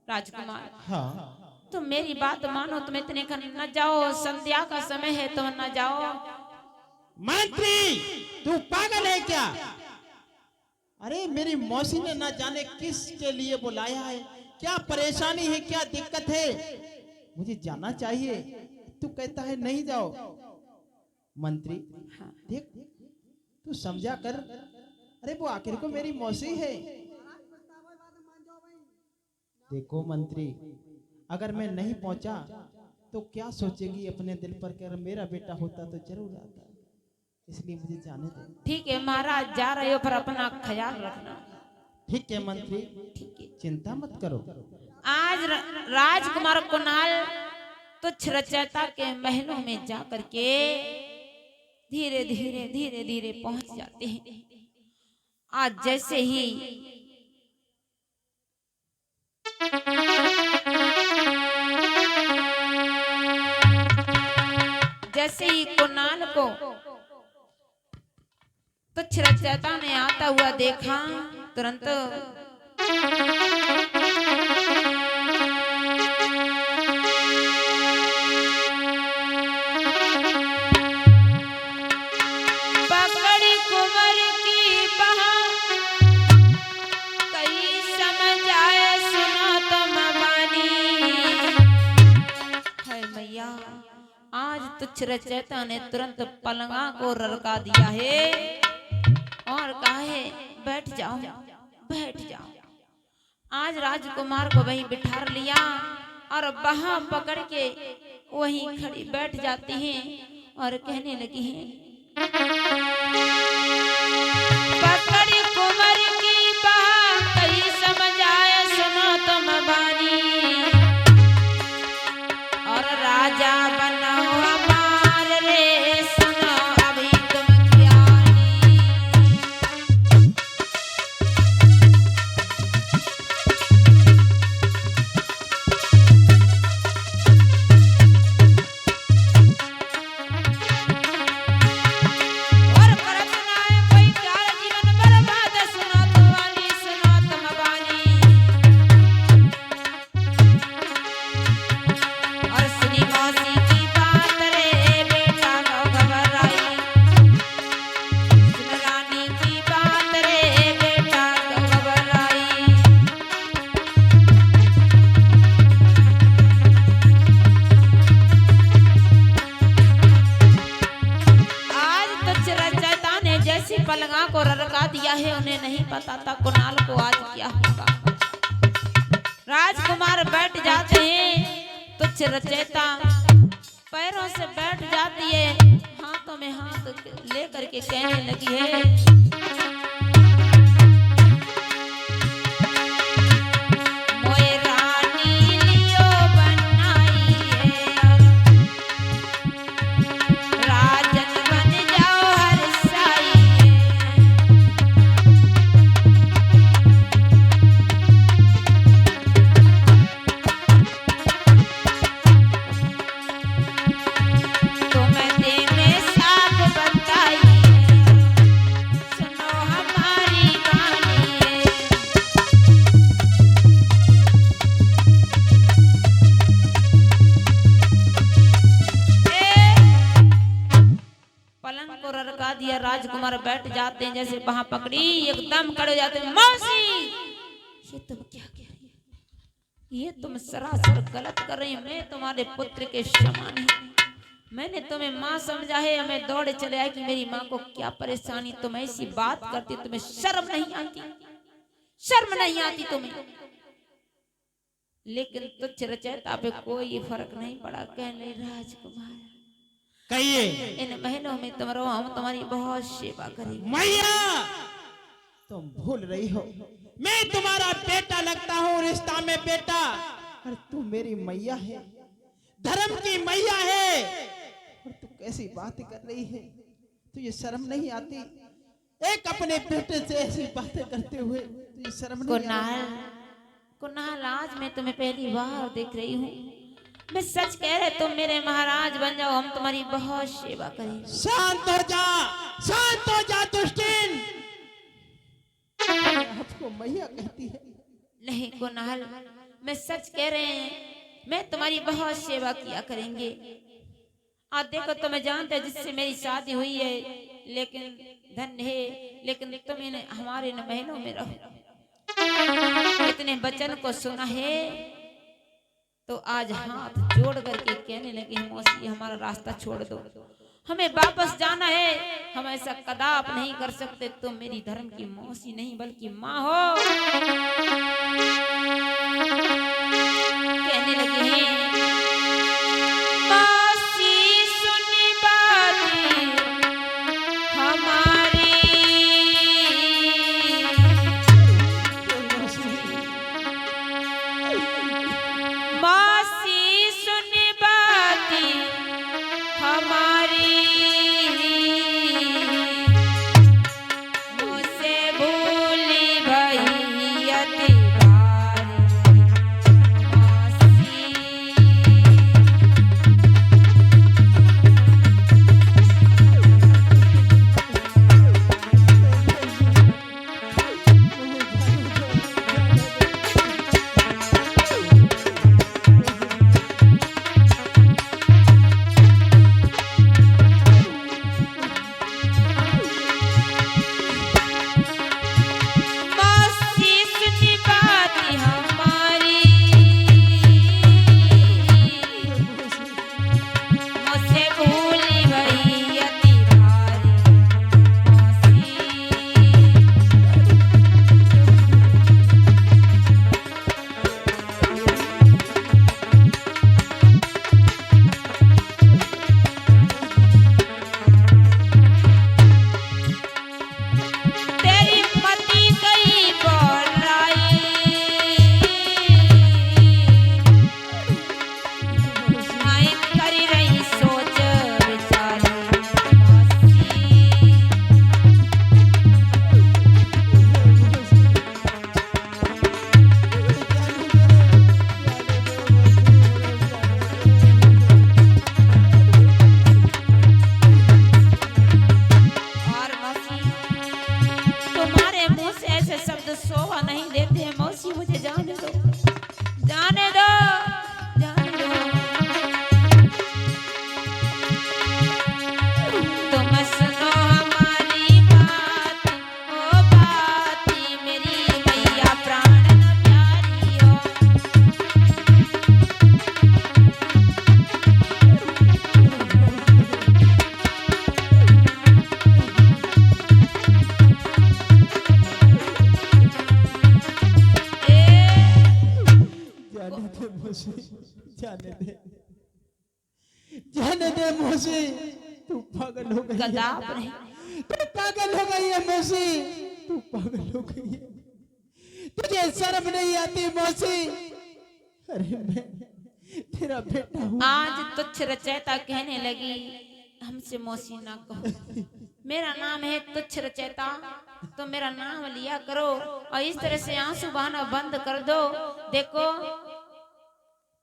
राजकुमार, हाँ, तुम मेरी बात मानो, तुम इतने खन न जाओ, संध्या का समय है, तुम न जाओ। मंत्री तू पागल है क्या? अरे मेरी मौसी ने ना जाने किसके लिए बुलाया है, क्या परेशानी है, क्या दिक्कत है, मुझे जानना चाहिए। तू कहता है नहीं जाओ। मंत्री देख, तू समझा कर। अरे वो आखिर को मेरी मौसी है। देखो मंत्री, अगर मैं नहीं पहुंचा तो क्या सोचेगी अपने दिल पर कि अगर मेरा बेटा होता तो जरूर आता, इसलिए मुझे जाने दो। ठीक है महाराज, जा रहे हो पर अपना ख्याल रखना। ठीक है मंत्री, चिंता मत करो। आज राजकुमार कुणाल तुच्छ रचयिता के महलों में जा करके धीरे धीरे धीरे धीरे पहुंच जाते हैं। आज जैसे ही कुणाल को तुच्छ रचयिता ने आता हुआ देखा, तुरंत पकड़ी कुंवर की बाह, कई समझ आए सुनो तुम बानी। है मैया, आज तुच्छ रचयिता ने तुरंत पलंगा को ररका दिया है और कहा है बैठ जाओ, बैठ जाओ। आज राजकुमार को वहीं बिठा लिया और बाह पकड़ के वहीं खड़ी बैठ जाती हैं और कहने लगी हैं, पकड़ी कुंवर की बाह, कहीं समझ आए सुनो तुम बानी, और राजा बनो हमार रे, सुनो अभी तुम ज्ञानी। और करत नाय कोई प्यार जीवन बर्बाद, सुनो तुम वाली, सुनो तुम बानी। और सुनी मौसी की बात रे, बेटा को घबराई, सुन रानी की बात रे, बेटा को घबराई। आज तुच्छ रचयिता ने जैसी पलंगा को ररका दिया है, उन्हें नहीं पता था कुणाल को आज क्या होगा। राजकुमार बैठ जाते हैं, तुच्छ रचयिता पैरों से बैठ जाती है, हाथों में हाथ लेकर के कहने लगी है, मोए रानी लियो बनाई है, राजन बन जाओ हर साई है। तुम्हें दे में साथ बताई है, सुनो हमारी बानी है। पलंग को ररका दिया, राजकुमार बैठ जाते हैं, जैसे वहां पकड़ी एकदम खड़े हो जाते हैं, मौसी ये तुम क्या कह रही है, ये तुम सरासर गलत कर रही हो, मैं तुम्हारे पुत्र के समान है, मैंने तुम्हें माँ समझा है, हमें दौड़े चले आए कि मेरी माँ को क्या परेशानी, तुम ऐसी बात करती, तुम्हें शर्म नहीं आती, शर्म नहीं आती तुम्हें। लेकिन तुच्छ रचयिता पे कोई फर्क नहीं पड़ा। कहने राजकुमार कहिए। इन महलों में तुम रहो, हम तुम्हारी बहुत सेवा करेंगे। मैया तुम भूल रही हो, मैं तुम्हारा बेटा लगता हूँ, रिश्ता में बेटा, और तू मेरी मैया है, धर्म की मैया है। और तू कैसी बातें कर रही है, तुझे शर्म नहीं आती? एक अपने बेटे से ऐसी बातें करते हुए तुझे शर्म नहीं आती? कुणाल आज मैं तुम्हें पहली बार देख रही हूँ। मैं सच कह रहे, तुम मेरे महाराज बन जाओ, हम तुम्हारी बहुत सेवा करेंगे। शांत हो जा दुष्टिन। आपको मैया कहती है? नहीं कुणाल, मैं सच कह रहे हैं, मैं तुम्हारी बहुत सेवा किया करेंगे। आज देखो तुम्हें जानते हो जिससे मेरी शादी हुई है, लेकिन धन्य है, लेकिन तुम इन हमारे न महलों में रहो। इतने वचन को सुना है तो आज हाथ जोड़ करके कहने लगे, मौसी हमारा रास्ता छोड़ दो, हमें वापस जाना है, हम ऐसा कदाप नहीं कर सकते। तुम मेरी धर्म की मौसी नहीं बल्कि माँ हो। कहने लगे हैं, मौसी सुनी बात हमारी, मौसी सुनी बात हमारी, मुझसे भूली भई अति भारी मौसी। मौसी सुनी बात हमारी, मुझसे भूली भई अति भारी मौसी। तेरी मती गई बोलाई, आई करी रही सोच विचारी मौसी। और मौसी, तुम्हारे मुंह से ऐसे शब्द शोभा नहीं देते हैं मौसी, मुझे जाने दो, जाने दो, जाने दो। तुम सुनो हमारी बात, ओ बाती मेरी मैया प्राण न प्यारी हो। जाने दे मौसी, जाने दे मौसी, तू पागल हो गई है। कदाप नहीं, तू पागल हो गई है मौसी, तू पागल हो गई है। तुझे शर्म नहीं आती मौसी? अरे मैं तेरा बेटा हूँ। आज तुच्छ रचयिता कहने लगी, हमसे मौसी ना कहो, मेरा नाम है तुच्छ रचयिता, तो मेरा नाम लिया करो और इस तरह से आंसू बहाना बंद कर दो। देखो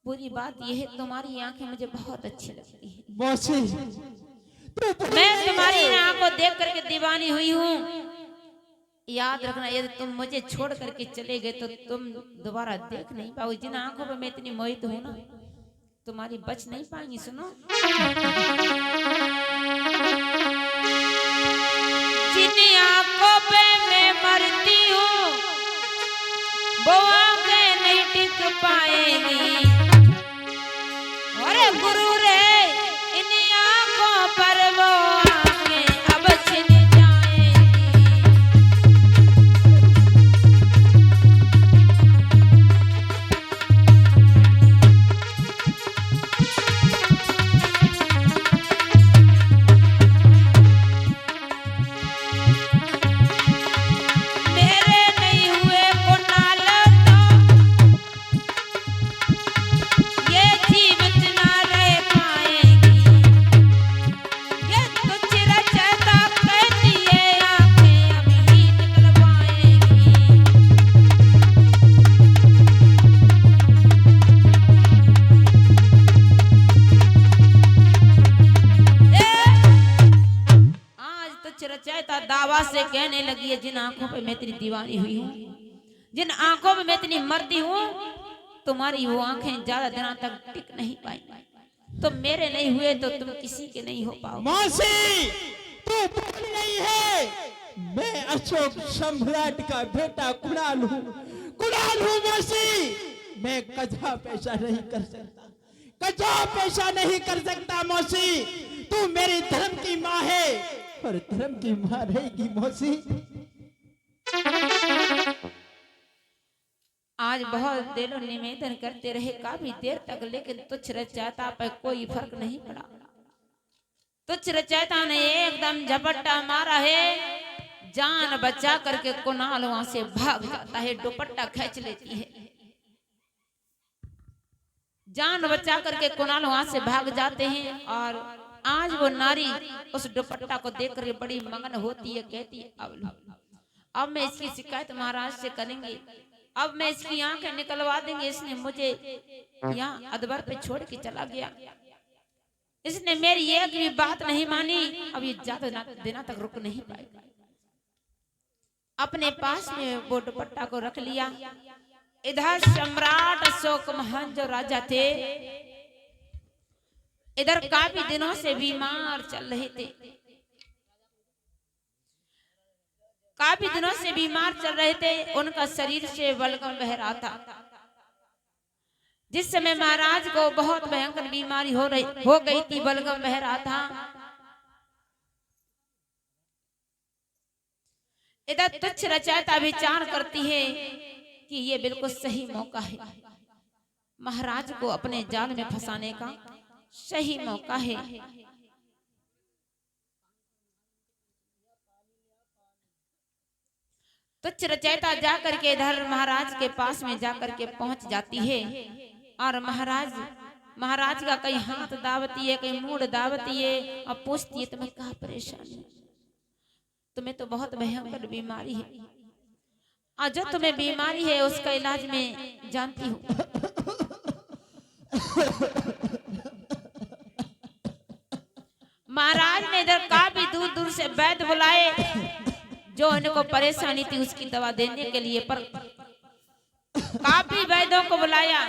बुरी बात यह है, तुम्हारी आंखें मुझे बहुत अच्छी लगती है मौसी, मैं तुम्हारी इन आंखों देख करके दीवानी हुई हूँ। याद रखना, यदि तुम मुझे छोड़ करके चले गए तो तुम दोबारा देख नहीं पाओगे। जिन आंखों पर मैं इतनी मोहित हूँ ना, तुम्हारी बच नहीं पाएंगी। सुनो, जिन आंखों पे मैं मरती हूँ वो आंखें नहीं टिक पाएंगी। अरे गुरु रे, इन आंखों पर वो आंखें अब छिन जाएंगी। आवाज से कहने लगी है, जिन आंखों पे मैं इतनी दीवानी हुई हूँ, जिन आंखों पे मैं इतनी मरती हूँ, तुम्हारी वो आंखें ज्यादा दिनों तक टिक नहीं पाई। तो मेरे नहीं हुए तो तुम किसी के नहीं हो पाओ। मौसी तू भूल नहीं है, मैं अशोक सम्राट का बेटा कुणाल हूँ। कुणाल हूँ मौसी, मैं कजा पैसा नहीं कर सकता, कजा पैसा नहीं कर सकता मौसी। तू मेरी धर्म की माँ है और धर्म की माँ रहेगी मौसी। आज बहुत दिलों निवेदन करते रहे काफी देर तक, लेकिन तुच्छ रचयिता पर कोई फर्क नहीं पड़ा। तुच्छ रचयिता ने एकदम झपट्टा मारा है, जान बचा करके कुणाल वहां से भाग जाता है, दुपट्टा खींच लेती है। जान बचा करके कुणाल वहां से भाग जाते हैं और आज वो नारी उस दुपट्टा को देखकर बड़ी मगन होती है, कहती है अब मैं इसकी शिकायत महाराज से करेंगे, अब मैं इसकी आंखें निकलवा देंगे। इसने मुझे यहाँ अदबर पे छोड़ के चला गया, इसने मेरी एक भी बात नहीं मानी, अब ये ज्यादा दिनों तक रुक नहीं पाएगा। अपने पास में वो दुपट्टा को रख लिया। इधर सम्राट अशोक महान जो राजा थे, इधर काफी दिनों से बीमार चल रहे थे, काफी दिनों से बीमार चल रहे थे। उनका शरीर से बलगम बह रहा था। जिस समय महाराज को बहुत भयंकर बीमारी हो गई थी, बलगम बह रहा था, इधर तुच्छ रचयिता विचार करती है कि ये बिल्कुल सही मौका है, महाराज को अपने जाल में फंसाने का सही मौका है। तुच्छ रचयिता जाकर के इधर महाराज के पास में जाकर के पहुंच जाती है और महाराज का कहीं हाथ दावती है, कहीं मूड दावती है और पूछती है तुम्हें क्या परेशानी, तुम्हें तो बहुत भयंकर बीमारी है, और जो तुम्हें बीमारी है उसका इलाज मैं जानती हूँ। महाराज ने इधर काफी दूर दूर से वैद्य बुलाए, जो उनको परेशानी थी उसकी दवा देने के लिए, पर काफी वैद्यों को बुलाया,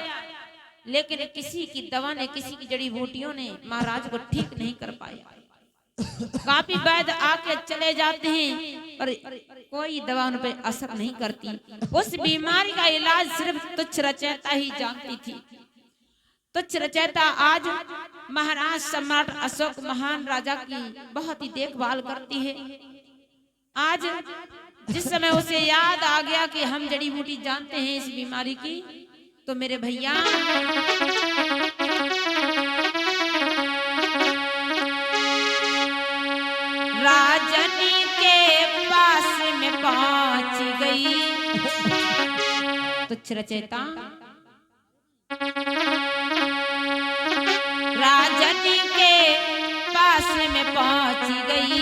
लेकिन किसी की दवा ने, किसी की जड़ी बूटियों ने महाराज को ठीक नहीं कर पाया। काफी वैद्य आके चले जाते हैं पर कोई दवा उन पर असर नहीं करती। उस बीमारी का इलाज सिर्फ तुच्छ रचयिता ही जानती थी। तुच्छ रचयिता आज महाराज सम्राट अशोक महान राजा की बहुत ही देखभाल करती है। आज जिस समय उसे याद आ गया कि हम जड़ी बूटी जानते हैं इस बीमारी की, तो मेरे भैया राजनी के पास में पहुंच गई। तुच्छ रचयिता राजनी के पास में पहुंच गई,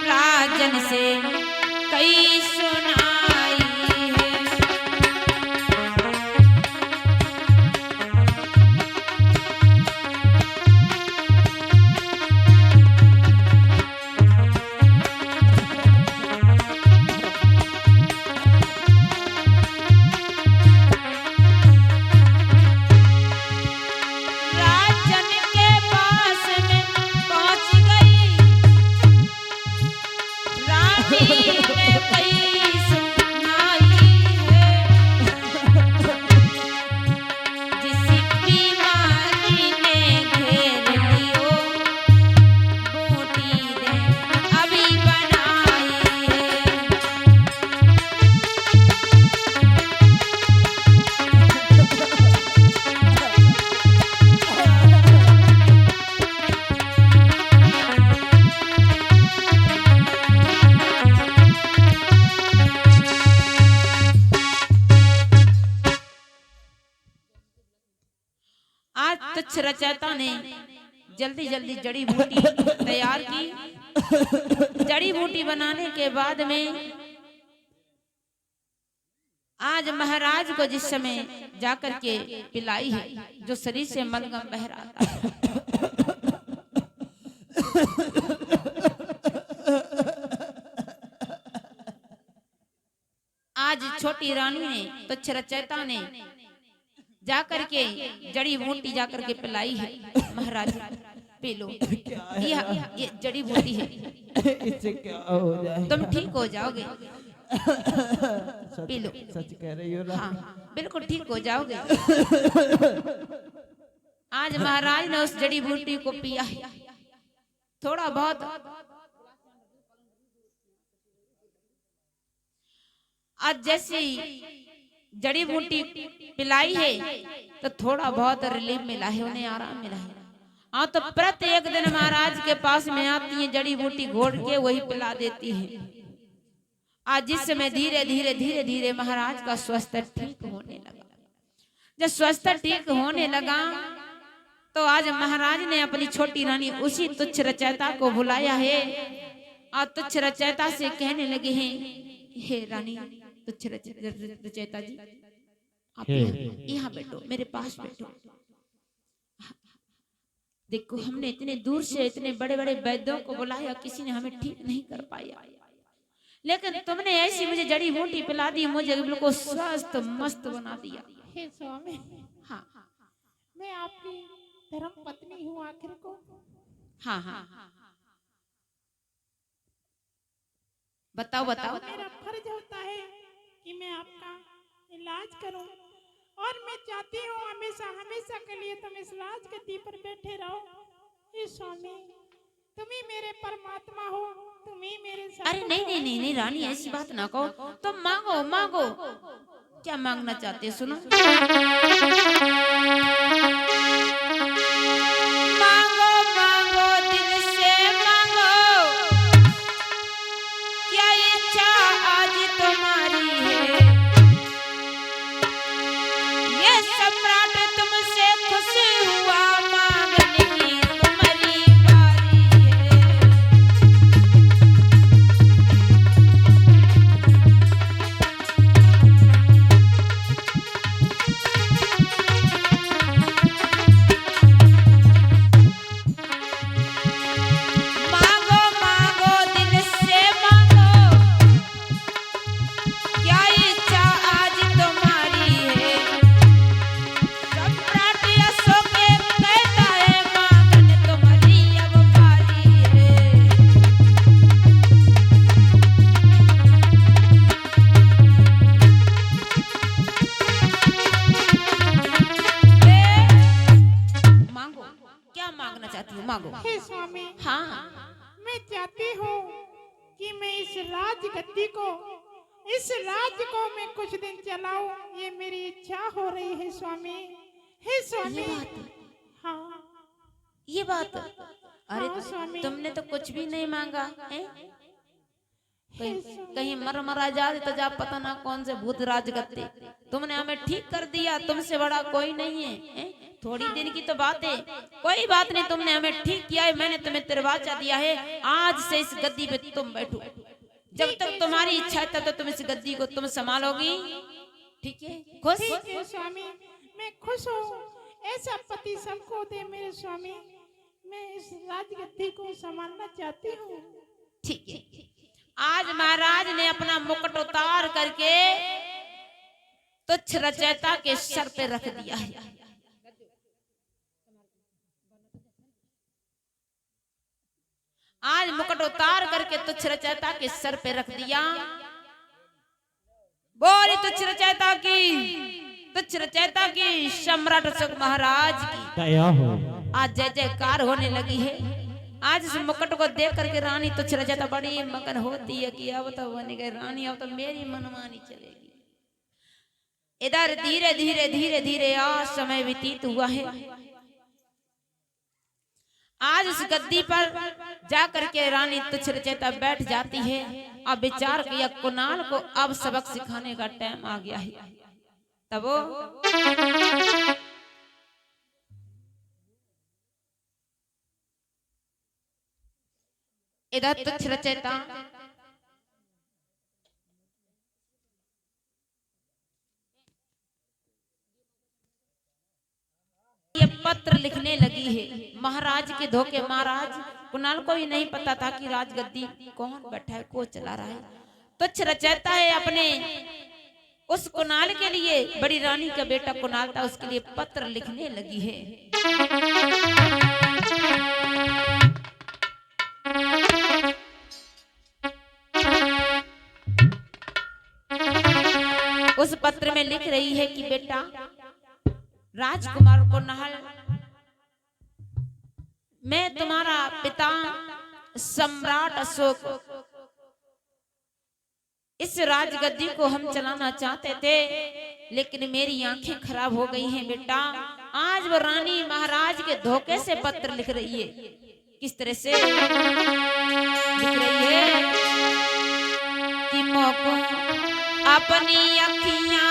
राजन से कई सुनाई है। राजन के पास में पहुंच गई, रानी ने कई सुनाई है। जिस बीमारी ने घेर लियो, बूटी ने अभी बनाई है। आज तुच्छ रचयिता ने जल्दी जल्दी जड़ी बूटी तैयार की। जड़ी बूटी बनाने के बाद में आज महाराज को जिस समय जाकर के पिलाई है, जो शरीर से मलगम बह रहा था, छोटी रानी ने तुच्छ रचयिता ने जा करके जड़ी बूटी जा करके पिलाई है। महाराज पी लो, ये जड़ी बूटी है, इससे क्या हो जाए? तुम ठीक हो जाओगे। सच, पी लो। सच कह रही हो रानी। हाँ बिल्कुल ठीक हो जाओगे। आज महाराज ने उस जड़ी बूटी को पिया है। थोड़ा बहुत आज जैसी जड़ी बूटी पिलाई है तो थोड़ा बहुत रिलीफ मिला है, उन्हें आराम मिला है। हाँ तो प्रत्येक दिन महाराज के पास में आती है, जड़ी बूटी घोट के वही पिला देती है। आज जिस समय धीरे धीरे धीरे धीरे महाराज का स्वास्थ्य ठीक होने लगा। जब स्वास्थ्य ठीक होने लगा तो आज महाराज ने अपनी छोटी रानी उसी तुच्छ रचयिता को बुलाया है और तुच्छ रचयिता से कहने लगे हैं, हे रानी तुच्छ रचयिता जी, आप यहाँ बैठो, मेरे पास बैठो। देखो हमने इतने दूर से इतने बड़े बड़े वैद्यों को बुलाया, किसी ने हमें ठीक नहीं कर पाया, लेकिन तुमने ऐसी मुझे जड़ी बूटी पिला दी, मुझे बिल्कुल स्वस्थ मस्त बना दिया। हे स्वामी, हाँ मैं आपकी धर्म पत्नी हूँ आखिर को। हाँ हाँ बताओ बताओ। मेरा फर्ज होता है कि मैं आपका इलाज करूं और मैं चाहती हूँ हमेशा हमेशा के लिए तुम इस राजगद्दी पर बैठे रहो। हे स्वामी, तुम ही मेरे परमात्मा हो, तुम ही मेरे सब। अरे नहीं नहीं नहीं नहीं रानी, ऐसी बात ना कहो, तुम मांगो मांगो, क्या मांगना चाहते हो सुनो। मांगो मांगो दिल से मांगो, क्या इच्छा आज तुम्हारी है। ये सम्राट तुमसे खुश हुआ, मांगने की तुम्हारी बारी है। मांगो मांगो दिल से मांगो, क्या इच्छा आज तुम्हारी है। सम्राट अशोक कहता है, मांगने तुम्हारी अब बारी है। मांगो, क्या मांगना चाहती हो मांगो। हे स्वामी, हाँ मैं चाहती हूँ कि मैं इस राजगद्दी को, इस राज को मैं कुछ दिन चलाऊं, ये मेरी इच्छा हो रही है स्वामी। हे स्वामी, ये बात, हाँ ये बात। अरे हाँ, स्वामी। तुमने तो कुछ भी नहीं मांगा है। कहीं मर मरा जाए तो जा पता ना कौन से भूत राज करते। तुमने हमें ठीक कर दिया, तुमसे बड़ा कोई नहीं है। थोड़ी दिन की तो बात है, कोई बात नहीं, तुमने हमें ठीक किया है, मैंने तुम्हें दरवाजा दिया है। आज से इस गद्दी पे तुम बैठो, जब तक तुम्हारी इच्छा है तब तक तुम इस गद्दी को तुम संभालोगी। ठीक है, खुश? ठीक है स्वामी, मैं खुश हूँ। ऐसा पति सबको दे मेरे स्वामी। मैं इस राजगद्दी को संभालना चाहती हूँ। ठीक है। आज महाराज ने अपना मुकुट उतार करके तुच्छ रचयिता के सर पे रख दिया है। आज मुकुट उतार करके तुच्छ रचयिता के सर पे रख दिया। बोली तुच्छ रचयिता की, तुच्छ रचयिता की, सम्राट अशोक महाराज की दया हो। आज जय जयकार होने लगी है। आज इस मुकुट को देख करके रानी तुच्छ रचयिता बड़ी मगन होती है कि अब तो बन गई रानी, अब तो मेरी मनमानी चलेगी। इधर धीरे धीरे धीरे धीरे आज समय व्यतीत हुआ है। आज उस गद्दी पर जा करके रानी तुच्छ रचयिता बैठ जाती है। अब विचार किया कुणाल को अब सबक सिखाने का टाइम आ गया है। तब वो इधर तुच्छ रचयिता ये पत्र लिखने लगी है महाराज के धोखे। महाराज कुणाल को भी नहीं पता था कि राजगद्दी कौन बैठा है, को चला रहा है। तुच्छ रचयिता है अपने उस कुणाल के लिए, बड़ी रानी का बेटा कुणाल था, उसके लिए पत्र लिखने लगी है। उस पत्र में लिख रही है कि बेटा राजकुमार कुणाल, मैं तुम्हारा पिता सम्राट अशोक, इस राजगद्दी को हम चलाना चाहते थे, लेकिन मेरी आंखें खराब हो गई हैं बेटा। आज वो रानी महाराज के धोखे से पत्र लिख रही है। किस तरह से लिख रही है कि मोको अपनी अखियां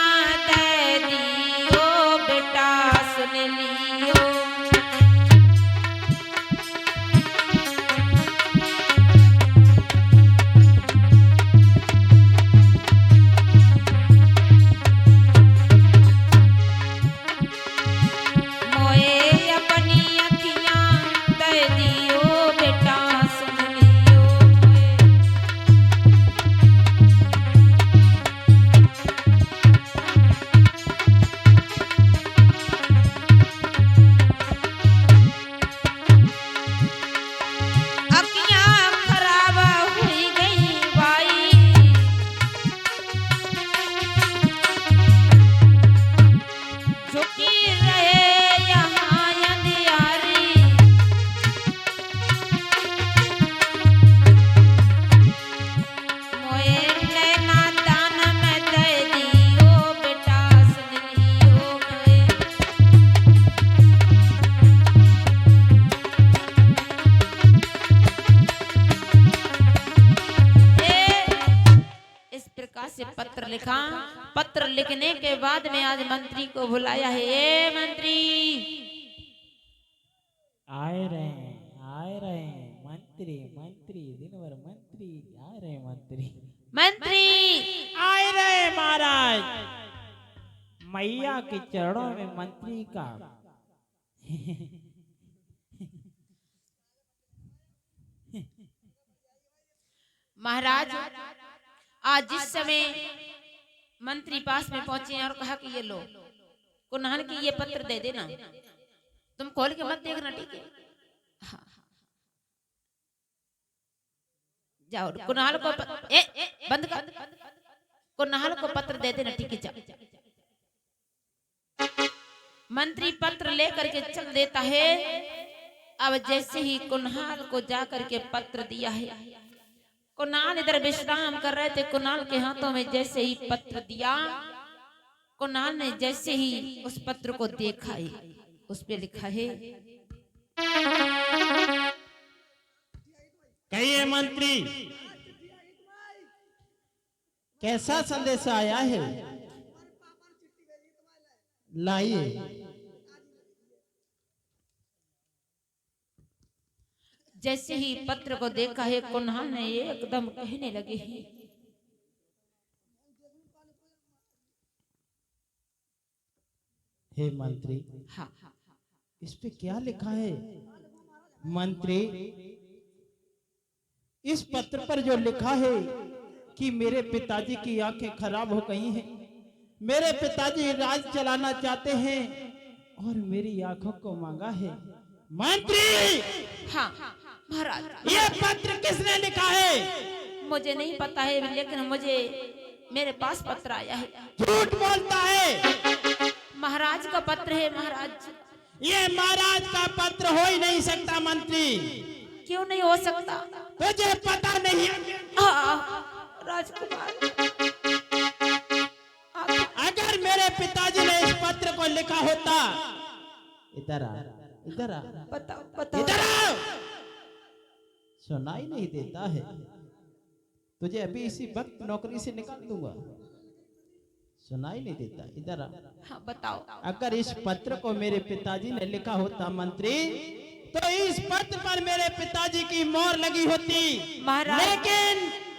दे दियो बेटा, सुन लियो। पत्र लिखा। पत्र लिखने के बाद में आज मंत्री को बुलाया है। ए मंत्री, आए रहे मंत्री, मंत्री दिन भर मंत्री आ रहे मंत्री, मंत्री आए रहे महाराज। मैया के चरणों में मंत्री का महाराज, आज जिस समय मंत्री पास में पहुंचे और कहा कि ये लो कुणाल की ये पत्र दे देना, तुम खोल के मत देखना, ठीक है? हाँ। जाओ कुणाल को बंद कर, कुणाल को पत्र दे देना, ठीक है? जाओ। मंत्री पत्र लेकर के चल देता है। अब जैसे ही कुणाल को जाकर के पत्र दिया है, कुणाल इधर विश्राम कर रहे थे, कुणाल के हाथों में जैसे ही पत्र दिया, कुणाल ने जैसे ही उस पत्र को देखा है, उस पे लिखा है, कहिए मंत्री, कैसा संदेश आया है? लाइए। जैसे ही पत्र को देखा है, कुणाल ने एकदम कहने लगे हैं, हे मंत्री, हाँ, इस पे क्या लिखा है? मंत्री, इस पत्र पर जो लिखा है कि मेरे पिताजी की आंखें खराब हो गई हैं, मेरे पिताजी राज चलाना चाहते हैं और मेरी आंखों को मांगा है। मंत्री, हाँ महाराज, ये पत्र किसने लिखा है? मुझे नहीं पता है, लेकिन मुझे मेरे पास पत्र आया है। झूठ बोलता है। महाराज का पत्र है महाराज। ये महाराज का पत्र हो ही नहीं सकता मंत्री। क्यों नहीं हो सकता? तुझे पता नहीं है? राजकुमार, अगर मेरे पिताजी ने इस पत्र को लिखा होता, इधर आ, इधर आ, बताओ बताओ, इधर आ। सुनाई नहीं देता है? तुझे अभी इसी वक्त नौकरी से निकाल दूंगा। सुनाई नहीं देता? इधर आ। हाँ बताओ। अगर इस पत्र को मेरे पिताजी ने लिखा होता मंत्री, तो इस पत्र पर मेरे पिताजी की मोहर लगी होती। महाराज, लेकिन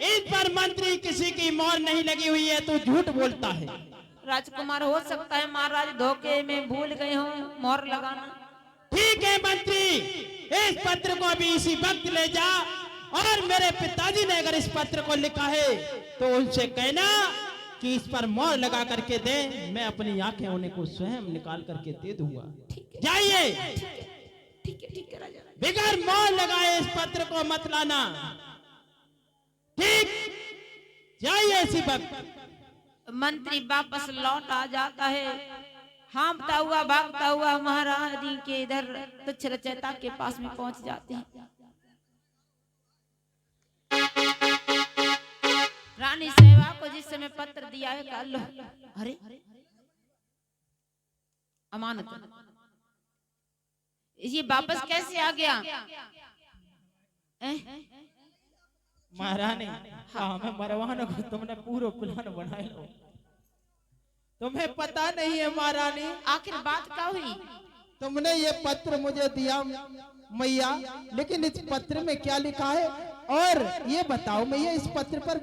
इस पर मंत्री किसी की मोहर नहीं लगी हुई है। तू झूठ बोलता है। राजकुमार, हो सकता है महाराज धोखे में भूल गए हो मोहर लगाना। ठीक है मंत्री, इस पत्र को अभी इसी वक्त ले जा, और मेरे पिताजी ने अगर इस पत्र को लिखा है तो उनसे कहना कि कि इस पर मोहर लगा करके दे, मैं अपनी आंखें उन्हें को स्वयं निकाल करके दे दूंगा। जाइए, ठीक है राजा। बिगर मोहर लगाए इस पत्र को मत लाना। ठीक, जाइए इसी वक्त। मंत्री वापस लौट आ जाता है, हाँफता हुआ भागता हुआ महाराज जी के इधर तुच्छ रचयिता के पास में पहुंच जाते हैं। रानी सेवा को जिस समय पत्र दिया है, कहा लो, अरे अमानत, ये वापस कैसे आ गया? महारानी, हमें मरवाने को तुमने पूरा प्लान बनाया हो। तुम्हें पता नहीं है महारानी, आखिर बात क्या हुई? तुमने ये पत्र मुझे दिया मैया, लेकिन इस पत्र में क्या लिखा है? और ये बताओ मैया, इस पत्र पर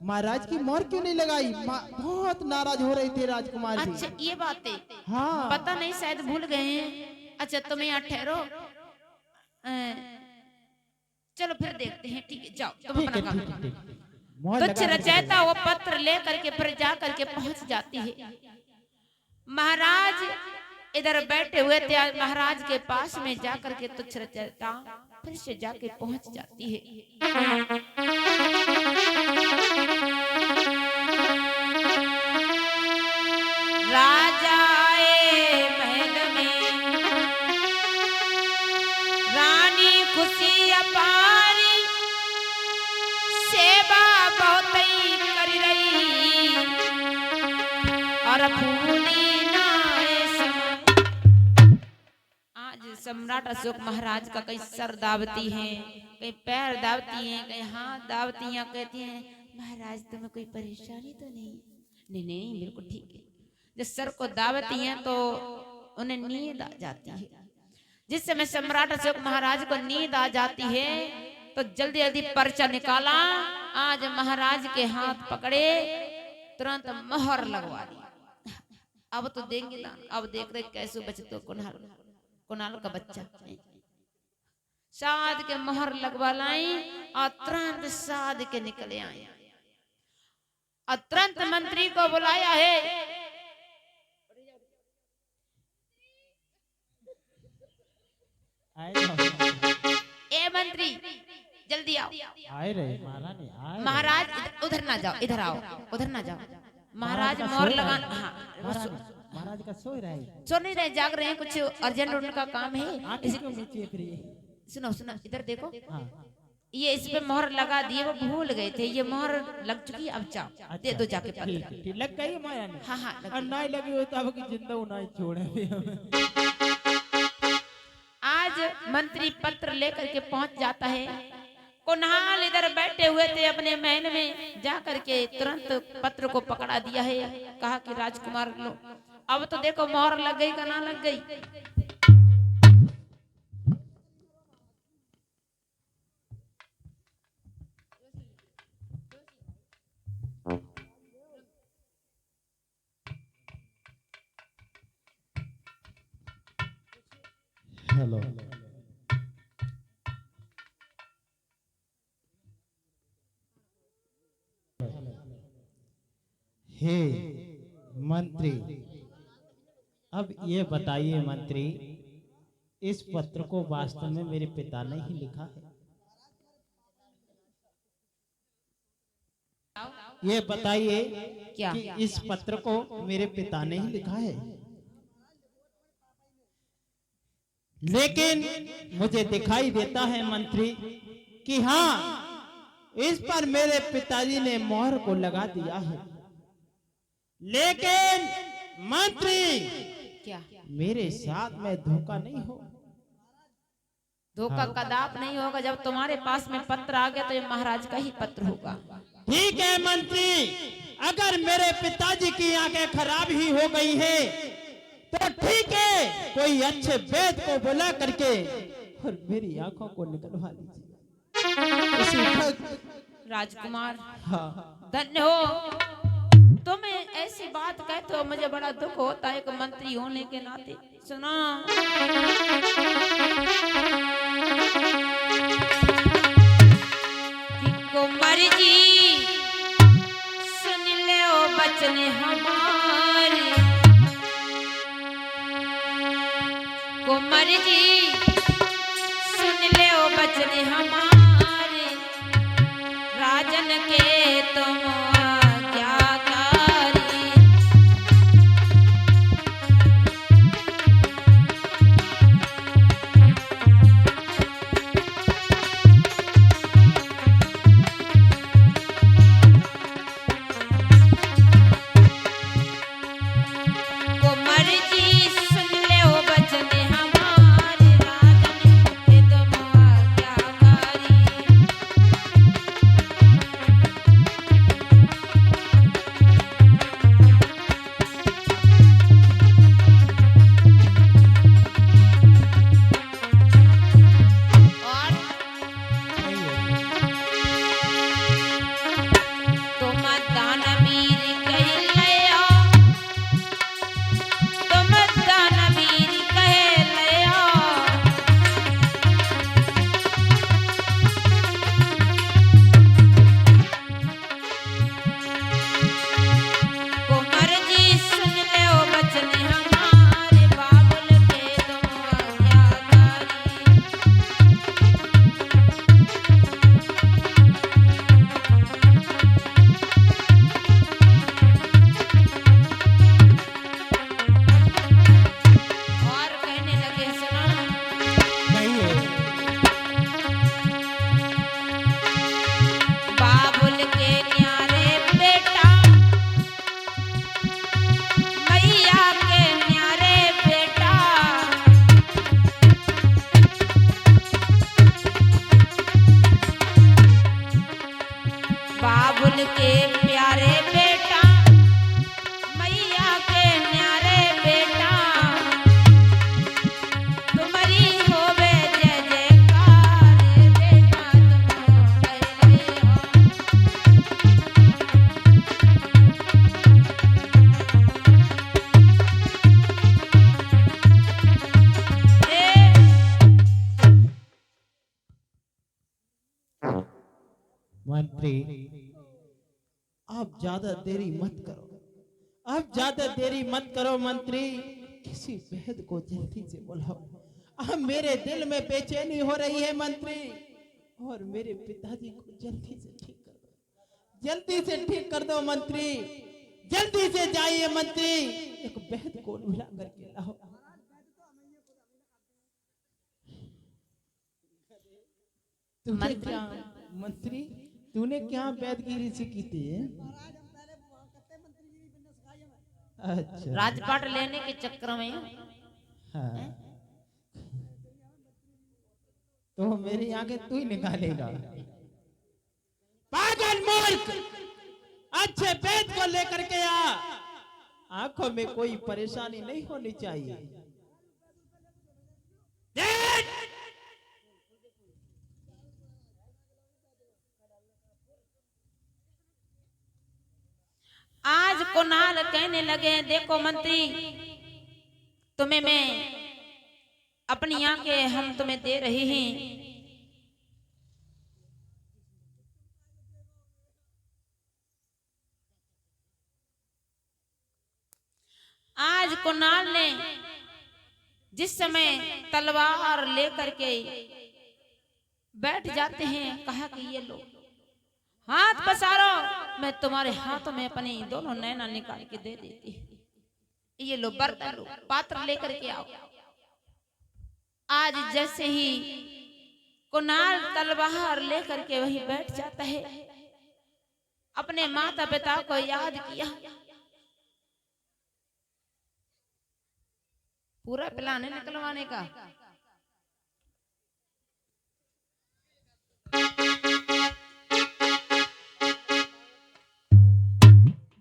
महाराज की मोहर क्यों नहीं लगाई? बहुत नाराज हो रही थी राजकुमार जी। अच्छा ये बातें, हाँ पता नहीं, शायद भूल गए हैं। अच्छा तुम यहाँ ठहरो, चलो फिर देखते हैं। ठीक है, जाओ तुम अपना काम करो। तुच्छ रचयिता वो पत्र ले करके फिर जा करके पहुंच जाती है। महाराज इधर बैठे हुए थे, महाराज के पास में जा करके तुच्छ रचयिता फिर से जाके पहुंच जाती है। राजा आए महल में, रानी खुशी अपारी, सेवा बहुत ही कर रही, और फूली नाए समय। आज सम्राट अशोक महाराज का कहीं सर दावती है, कहीं पैर दावती है, कहीं हाथ दावती हैं। कहती हैं महाराज तुम्हें कोई परेशानी तो नहीं? नहीं नहीं बिल्कुल ठीक है। जब सर को दावती हैं तो उन्हें नींद आ जाती है। जिस समय सम्राट अशोक महाराज को नींद आ जाती है तो जल्दी जल्दी पर्चा निकाला, आज महाराज के हाथ पकड़े, तुरंत मोहर लगवा दी। अब तो देंगे ना, अब देख रहे कैसे बचे तो कुणाल का बच्चा साध के मोहर लगवा लाई और तुरंत साध के निकले आए और तुरंत मंत्री को बुलाया है। ए मंत्री जल्दी आओ। आए रहे महारानी, आए महाराज उधर ना जाओ, इधर आओ, उधर ना जाओ। महाराज मोहर लगा, हाँ महाराज का सो रहा है। सो नहीं रहे, जाग रहे हैं, कुछ अर्जेंट उनका काम है। फिर सुनो सुनो, इधर देखो, हाँ। ये इस पे मोहर लगा दिए, वो भूल गए थे। ये मोहर लग चुकी है, अब जाओ दे दो जाके पत्र। ठीक लग गई महारानी? हाँ हाँ लग और गई। नहीं लगी हो तो अब की जिंदा नहीं छोड़े। आज मंत्री पत्र लेकर के पहुंच जाता है। कुणाल इधर बैठे हुए थे अपने महल में, जा करके तुरंत पत्र को पकड़ा दिया है। कहा कि राजकुमार लो, अब तो देखो मोहर लग गई का ना लग गई। हेलो, हे मंत्री, अब ये बताइए मंत्री, इस पत्र को वास्तव में मेरे पिता ने ही लिखा है? ये बताइए क्या? कि इस पत्र को मेरे पिता ने ही लिखा है? लेकिन मुझे दिखाई देता है मंत्री कि हाँ, इस पर मेरे पिताजी ने मोहर को लगा दिया है। लेकिन मंत्री, क्या मेरे साथ में धोखा नहीं हो? धोखा कदाप नहीं होगा। जब तुम्हारे पास में पत्र आ गया तो ये महाराज का ही पत्र होगा। ठीक है मंत्री, अगर मेरे पिताजी की आंखें खराब ही हो गई है तो ठीक है, कोई अच्छे वैद्य को बुला करके और मेरी आंखों को निकलवा लीजिए। उसी वक्त राजकुमार हाँ, धन्य हो, तुम ऐसी बात कहते हो, मुझे बड़ा दुख होता है एक मंत्री होने के नाते। सुना, कि कुंवर जी सुन ले ओ बच्चा, मंत्री आप ज्यादा देरी मत करो, आप ज्यादा देरी मत करो मंत्री, किसी भेद को जल्दी से बुलाओ। अब मेरे दिल में बेचैनी हो रही है मंत्री, और मेरे पिताजी को जल्दी से ठीक कर दो, जल्दी से ठीक कर दो मंत्री, जल्दी से जाइए मंत्री, एक भेद को बुला करके लाओ। तुझे क्या मंत्री, तूने क्या वैदगिरी सीखी थी? अच्छा राजपाट लेने के चक्कर में हाँ। तो मेरी आंखें तू ही निकालेगा, पागल मूर्ख, अच्छे वेद को लेकर के आ, आंखों में कोई परेशानी नहीं होनी चाहिए। देख! आज कुणाल कहने लगे, देखो मंत्री, तुम्हें मैं अपनी आंखें हम तुम्हें दे रहे हैं, आज कुणाल ने जिस समय तलवार लेकर के बैठ जाते हैं, कहा कि ये लो हाथ पसारो, मैं तुम्हारे हाथों में अपने दोनों नैना निकाल के दे देती हूँ, ये लो बर्तन लो, पात्र लेकर के आओ। आज जैसे ही कुणाल तलवार लेकर के वहीं बैठ जाता है, अपने माता पिता को याद किया, पूरा प्लान है निकलवाने का।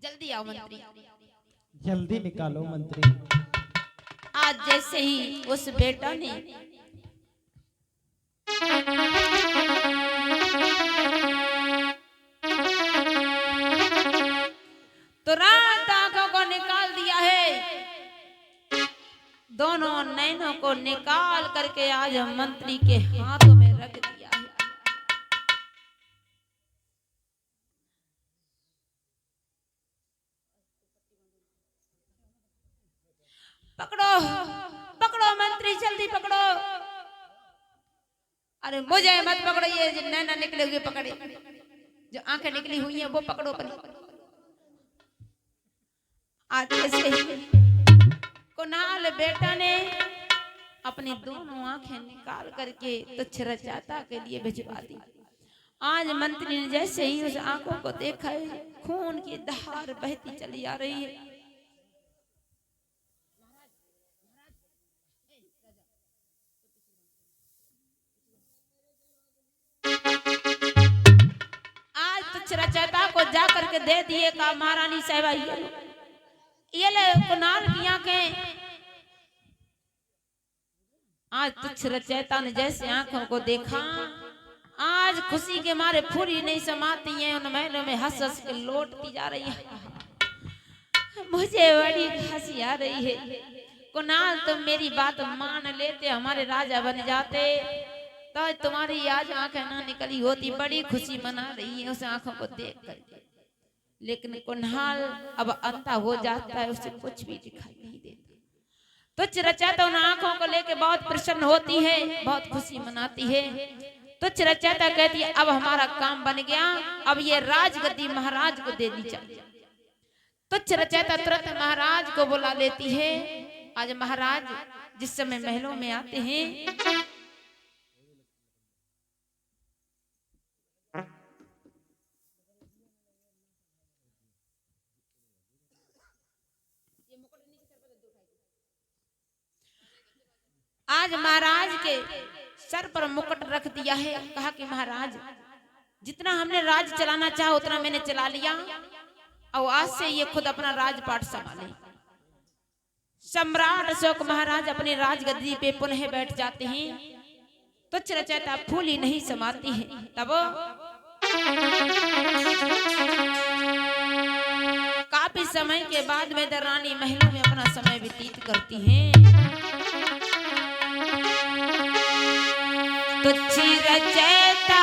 जल्दी आओ मंत्री, जल्दी निकालो मंत्री। आज जैसे ही उस बेटा ने तुरंत आंखों को निकाल दिया है, दोनों नैनों को निकाल करके आज मंत्री के हाथों में रख दिया है। पकड़ो पकड़ो मंत्री, जल्दी पकड़ो, अरे मुझे मत पकड़ो, ये जो नैना निकले हुए पकड़े, जो आंखें निकली हुई हैं वो पकड़ो। आज ऐसे ही कुणाल बेटा ने अपनी दोनों आंखें निकाल करके तुच्छ रचाता के लिए भिजवा दी। आज मंत्री ने जैसे ही उस आंखों को देखा है, खून की धार बहती चली आ रही है। आज तुच्छ रचयिता को जा करके दे दिए का महारानी साहिबा, ये ले कुणाल की आंखें। आज तुच्छ रचयिता ने जैसे आंखों को देखा, आज खुशी के मारे फूली नहीं समाती है, उन महलों में हंस हंस के लौटती जा रही है। मुझे बड़ी हंसी आ रही है। कुणाल तुम मेरी बात मान लेते, हमारे राजा बन जाते, तो तुम्हारी आज आंखें ना निकली होती। बड़ी खुशी मना रही है उस आंखों को देख करके, लेकिन कुणाल अब अंधा हो जाता है, उसे कुछ भी दिखाई नहीं देता। तुच्छ रचयिता उन आंखों को लेके बहुत प्रसन्न होती है, बहुत खुशी मनाती है। तुच्छ रचयिता कहती है अब हमारा काम बन गया, अब ये राजगद्दी महाराज को देनी चाहिए। तुच्छ रचयिता तुरंत महाराज को बुला लेती है। आज महाराज जिस समय महलों में आते हैं, आज महाराज के सर पर मुकुट रख दिया है। कहा कि महाराज जितना हमने राज चलाना चाहा उतना मैंने चला लिया, और आज से ये खुद अपना राजपाट संभाले। सम्राट अशोक महाराज अपने राजगद्दी पे पुनः बैठ जाते हैं। तुच्छ रचयिता फूली नहीं समाती है। तब काफी समय के बाद में रानी महलों में अपना समय व्यतीत करती हैं। तुच्छ रचयिता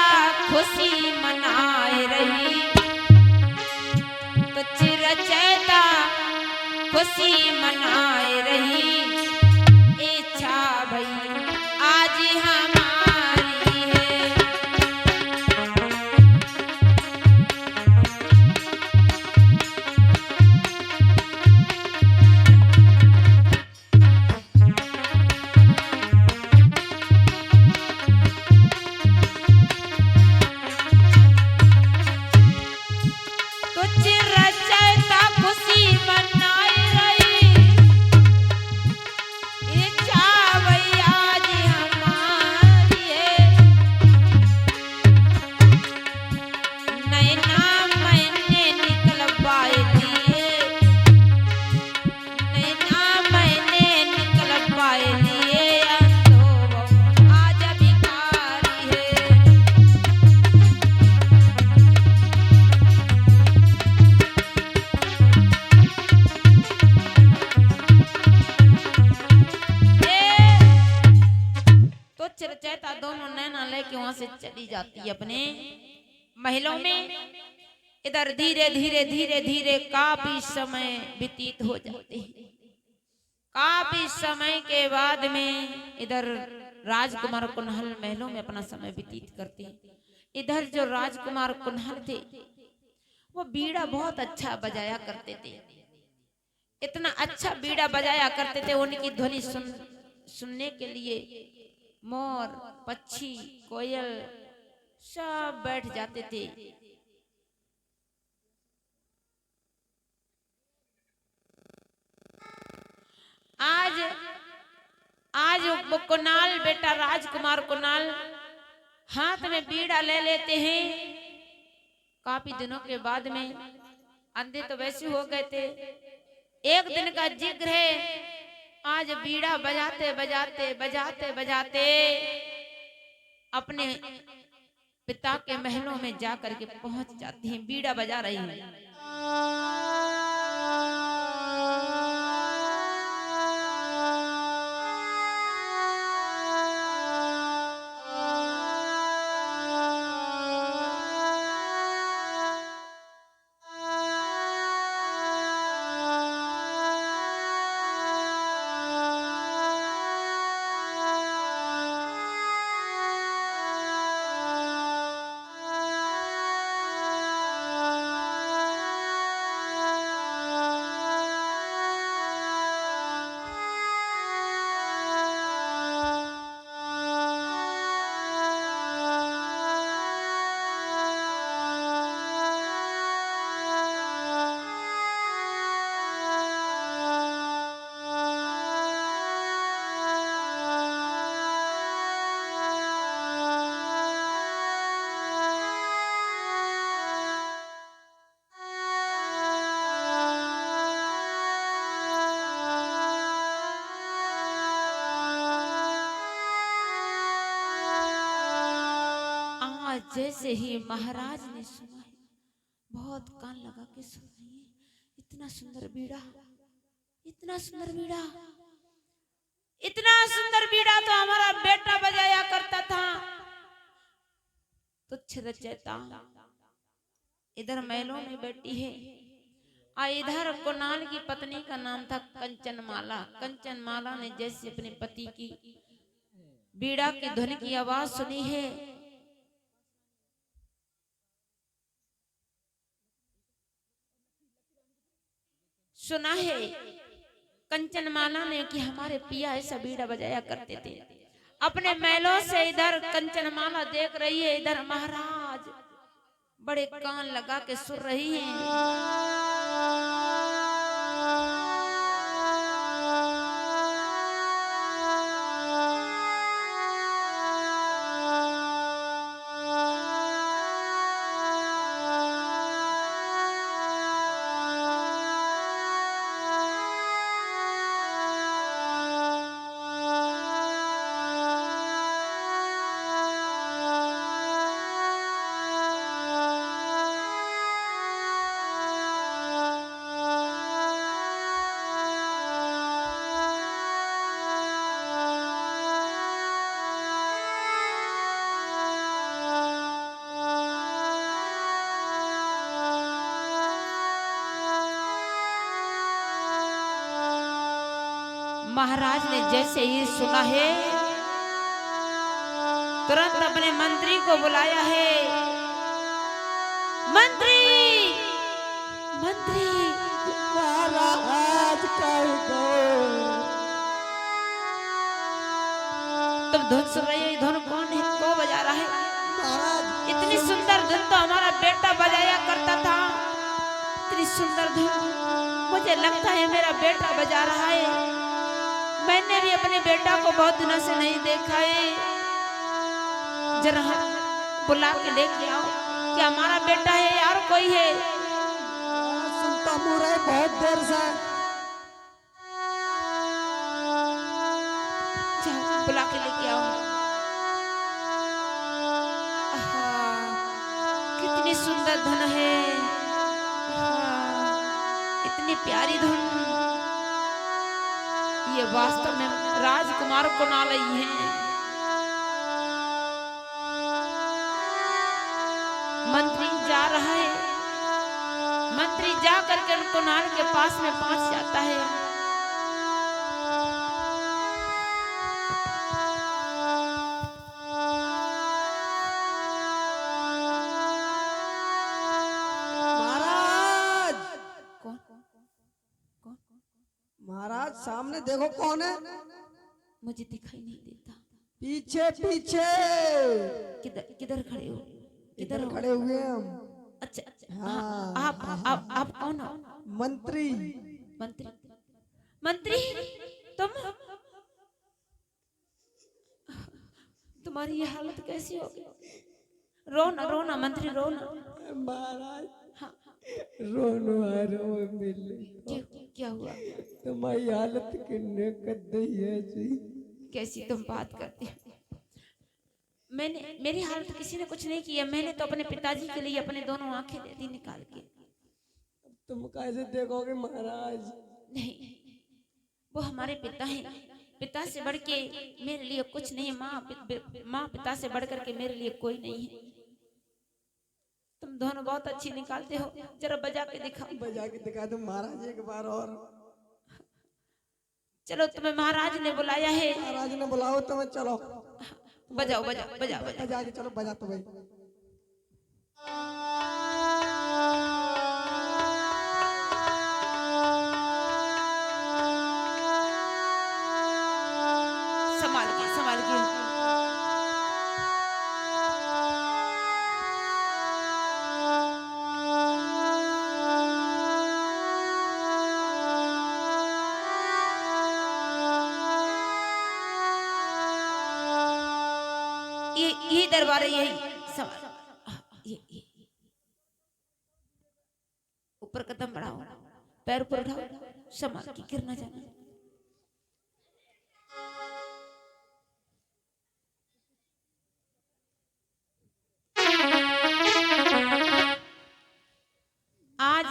खुशी मनाए रही, तुच्छ रचयिता खुशी मनाए रही, इच्छा भई आज हमारी है। तुच्छ रचयिता खुशी मनाए रही, इच्छा भई आज हमारी है। नैना मैंने निकलवाए लिए, नैना मैंने निकलवाए लिए, अंधो आज भिखारी है। तो चिरचैता दोनों नैना लेके वहां से चली जाती है अपने महलों में। इधर धीरे धीरे धीरे धीरे काफी समय व्यतीत हो जाते हैं। काफी समय के बाद में इधर राजकुमार कुन्हल महलों में अपना समय व्यतीत करते हैं। इधर जो राजकुमार कुन्हल थे वो बीड़ा बहुत अच्छा बजाया करते थे, इतना अच्छा बीड़ा बजाया करते थे, उनकी ध्वनि सुनने के लिए मोर, पक्षी, कोयल सब बैठ जाते थे। आज वो कुणाल बेटा राजकुमार कुणाल हाथ में बीड़ा ले लेते हैं। काफी दिनों के बाद में अंधे तो वैसे हो गए थे। एक दिन का जिक्र है, आज बीड़ा बजाते बजाते बजाते बजाते अपने पिता के महलों में जाकर के पहुंच जाती हैं। बीड़ा बजा रही हैं। जैसे ही महाराज ने सुना है, बहुत कान लगा के सुन रही है। इतना सुंदर बीड़ा, इतना सुंदर बीड़ा, इतना सुंदर बीड़ा तो हमारा बेटा बजाया करता था। तुच्छ रचयिता इधर महलों में बैठी है और इधर कुणाल की पत्नी का नाम था कंचनमाला। कंचनमाला ने जैसे अपने पति की बीड़ा की ध्वनि की आवाज सुनी है, सुना है कंचनमाला ने कि हमारे पिया ऐसा बीड़ा बजाया करते थे। अपने महलों से इधर कंचनमाला देख रही है, इधर महाराज बड़े कान लगा के सुन रही हैं। महाराज ने जैसे ही सुना है तुरंत अपने मंत्री को बुलाया है। मंत्री मंत्री महाराज कह दो। तुम धुन सुन रहे हो? ये धुन कौन है? को बजा रहा है? महाराज इतनी सुंदर धुन तो हमारा बेटा बजाया करता था। इतनी सुंदर धुन मुझे लगता है मेरा बेटा बजा रहा है। मैंने भी अपने बेटा को बहुत दिनों से नहीं देखा है। जरा बुला के लेके आओ। क्या हमारा बेटा है यार कोई है? सुनता मुँह रहे बहुत देर से। जाओ बुला के लेके आओ। आहा, कितनी सुंदर धुन है। आहा, इतनी प्यारी धुन। ये वास्तव में राजकुमार कुणाल ही है। मंत्री जा रहा है। मंत्री जा करके कुणाल के पास में पहुंच जाता है। महाराज कौन कौन? महाराज सामने देखो कौन है। मुझे दिखाई नहीं देता। पीछे पीछे किधर किधर खड़े हो? इधर हो? खड़े हुए हैं हम। अच्छा अच्छा। हाँ। आप कौन हो? मंत्री। मंत्री मंत्री तुम? तुम्हारी ये हालत कैसी हो गई? रोना रोना मंत्री रोना। महाराज हाँ रोनो आ रो मिले क्या हुआ? तुम्हारी हालत किन्ने कर दी है जी। कैसी तुम बात करती हो? मेरी हालत किसी ने कुछ नहीं किया। मैंने तो अपने पिताजी के लिए अपने दोनों आंखें दे दी निकाल के। तुम कैसे देखोगे महाराज? नहीं, वो हमारे पिता हैं। पिता से बढ़ के मेरे लिए कुछ नहीं है। माँ पिता से बढ़ करके मेरे लिए कोई नहीं है। तुम दोनों बहुत अच्छी निकालते हो। जरा बजा के दिखाओ। बजा के दिखा दो महाराज एक बार और। चलो तुम्हें महाराज ने बुलाया है। महाराज ने बुलाओ तुम्हें, चलो बजाओ बजाओ बजाओ बजाओ। बजा के चलो। बजा तो भाई। संभाल के संभाल के। यही दरबार है। यही संभाल। ये ऊपर कदम बढ़ाओ, पैर ऊपर उठाओ, संभाल के गिर ना जाना। आज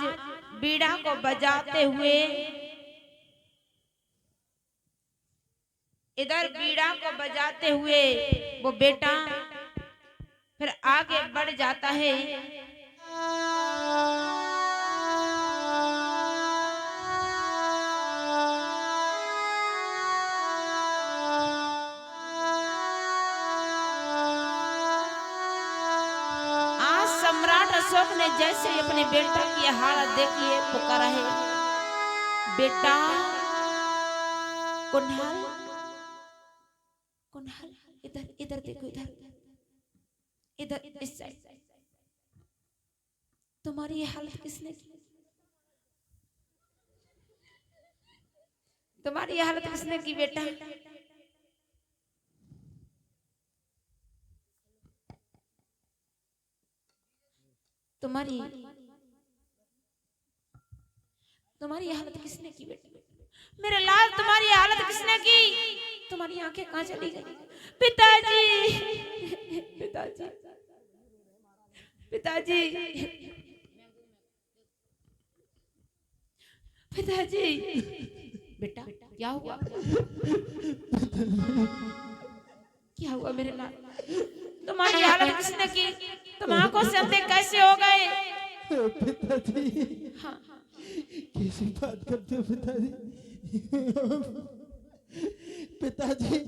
बीड़ा को बजाते हुए इधर बीड़ा को बजाते हुए वो बेटा फिर आगे बढ़ जाता है। आज सम्राट अशोक ने जैसे ही अपने बेटा की हालत देखी है पुकारा है, बेटा कुणाल कुणाल इधर इधर देखो, इधर इधर इस साइड। तुम्हारी ये हालत किसने की? तुम्हारी ये हालत किसने की बेटा? तुम्हारी तुम्हारी ये हालत किसने की बेटा? मेरे लाल तुम्हारी हालत किसने की? तुम्हारी आंखें कहां चली गई? पिताजी पिताजी पिताजी पिताजी। बेटा क्या हुआ? क्या हुआ मेरे लाल? तुम्हारी हालत किसने की? तुम आंखों से अंधे कैसे हो गए? पिताजी हाँ कैसी बात करते हो पिताजी? पिताजी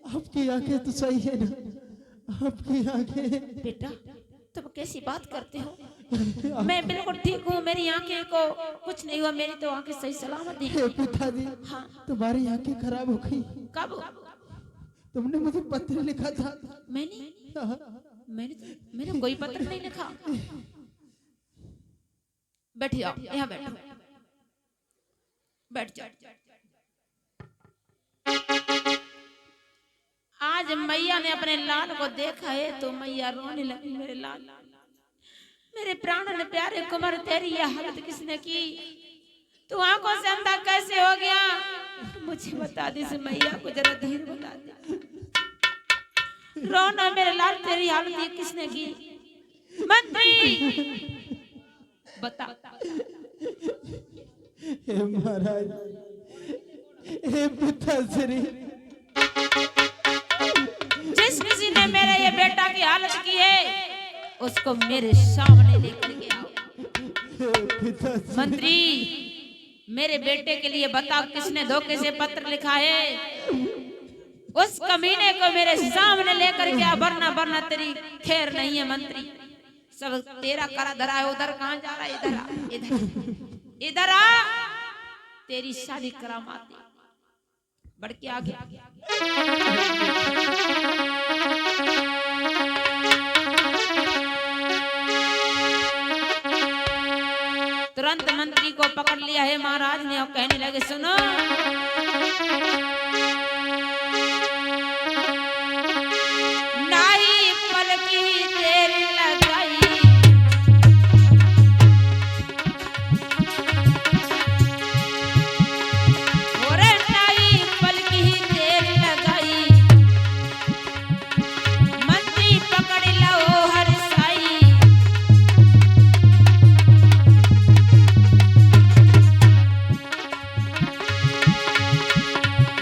आपकी आंखें तो सही है ना, आपकी आंखें। बेटा तुम कैसी बात करते हो? मैं बिल्कुल ठीक हूँ, मेरी आंखें को कुछ नहीं हुआ, मेरी तो आंखें सही सलामत हे है। पिताजी हाँ तुम्हारी आंखें खराब हो गई। कब? तुमने मुझे पत्र लिखा था। मैंने कोई पत्र नहीं लिखा। बैठ जाओ, यहाँ बैठो, बैठ जाओ। आज मैया ने अपने लाल को देखा है तो मैया रोने लगी। मेरे लाल, मेरे प्राणन प्यारे कुंवर, तेरी यह हालत किसने की? तू आंखों से अंधा कैसे हो गया? मुझे बता दे, से मैया को जरा धीरे बता दे। रोना मेरे लाल, तेरी हालत ये किसने की? मंत्री बता। हे महाराज, हे पिताश्री, जिस किसी ने मेरे ये बेटा की हालत की है उसको मेरे सामने लेकर के आओ। मंत्री मेरे बेटे के लिए बता, किसने धोखे से पत्र लिखा है? उस कमीने को मेरे सामने लेकर के आ, वरना तेरी खैर नहीं है। मंत्री सब तेरा करा धरा है, उधर कहाँ जा रहा है? इधर आ, इधर आ, तेरी शादी करामाती बढ़ के आगे। तुरंत मंत्री को पकड़ लिया है महाराज ने और कहने लगे, सुनो नाई पल की देर लगाई, ओरे नाई पल की देर लगाई, मंत्री पकड़ लो हर साई।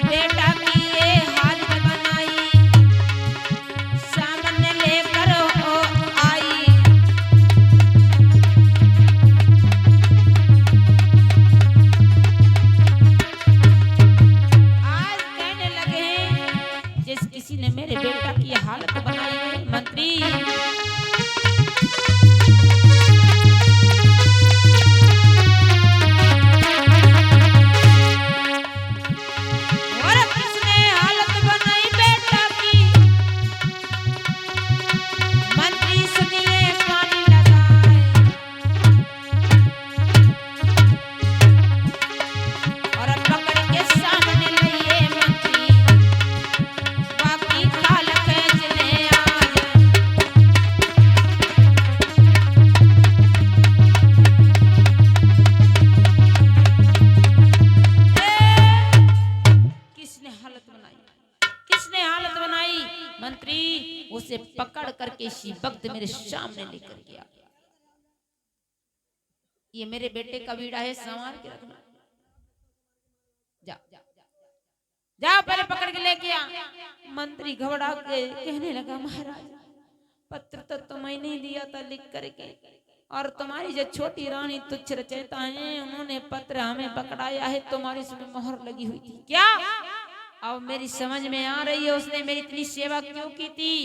बेटा की ये हालत बनाई, सामने लेकर हो आई। आज कहने लगे हैं, जिस किसी ने मेरे बेटा की ये हालत बनाई है, मंत्री और किसने हालत बनाई बेटा की? मंत्री सुनिए कान लगाए, और पकड़ के सामने लिए मंत्री, बाकी काल खींचने आए। किसने हालत बनाई? किसने हालत बनाई? मंत्री उसे पकड़ करके इसी वक्त मेरे सामने लेकर गया। ये मेरे बेटे का बीड़ा है, संभाल के रखना। जा जा पहले पकड़ के लेके आ। मंत्री घबरा के कहने लगा, महाराज पत्र तो तुम्हें नहीं दिया था लिख करके, और तुम्हारी जो छोटी रानी तुच्छ रचयिता है उन्होंने पत्र हमें पकड़ाया है, तुम्हारी इसमें मोहर लगी हुई थी क्या? अब मेरी समझ में आ रही है उसने मेरी इतनी सेवा क्यों की थी,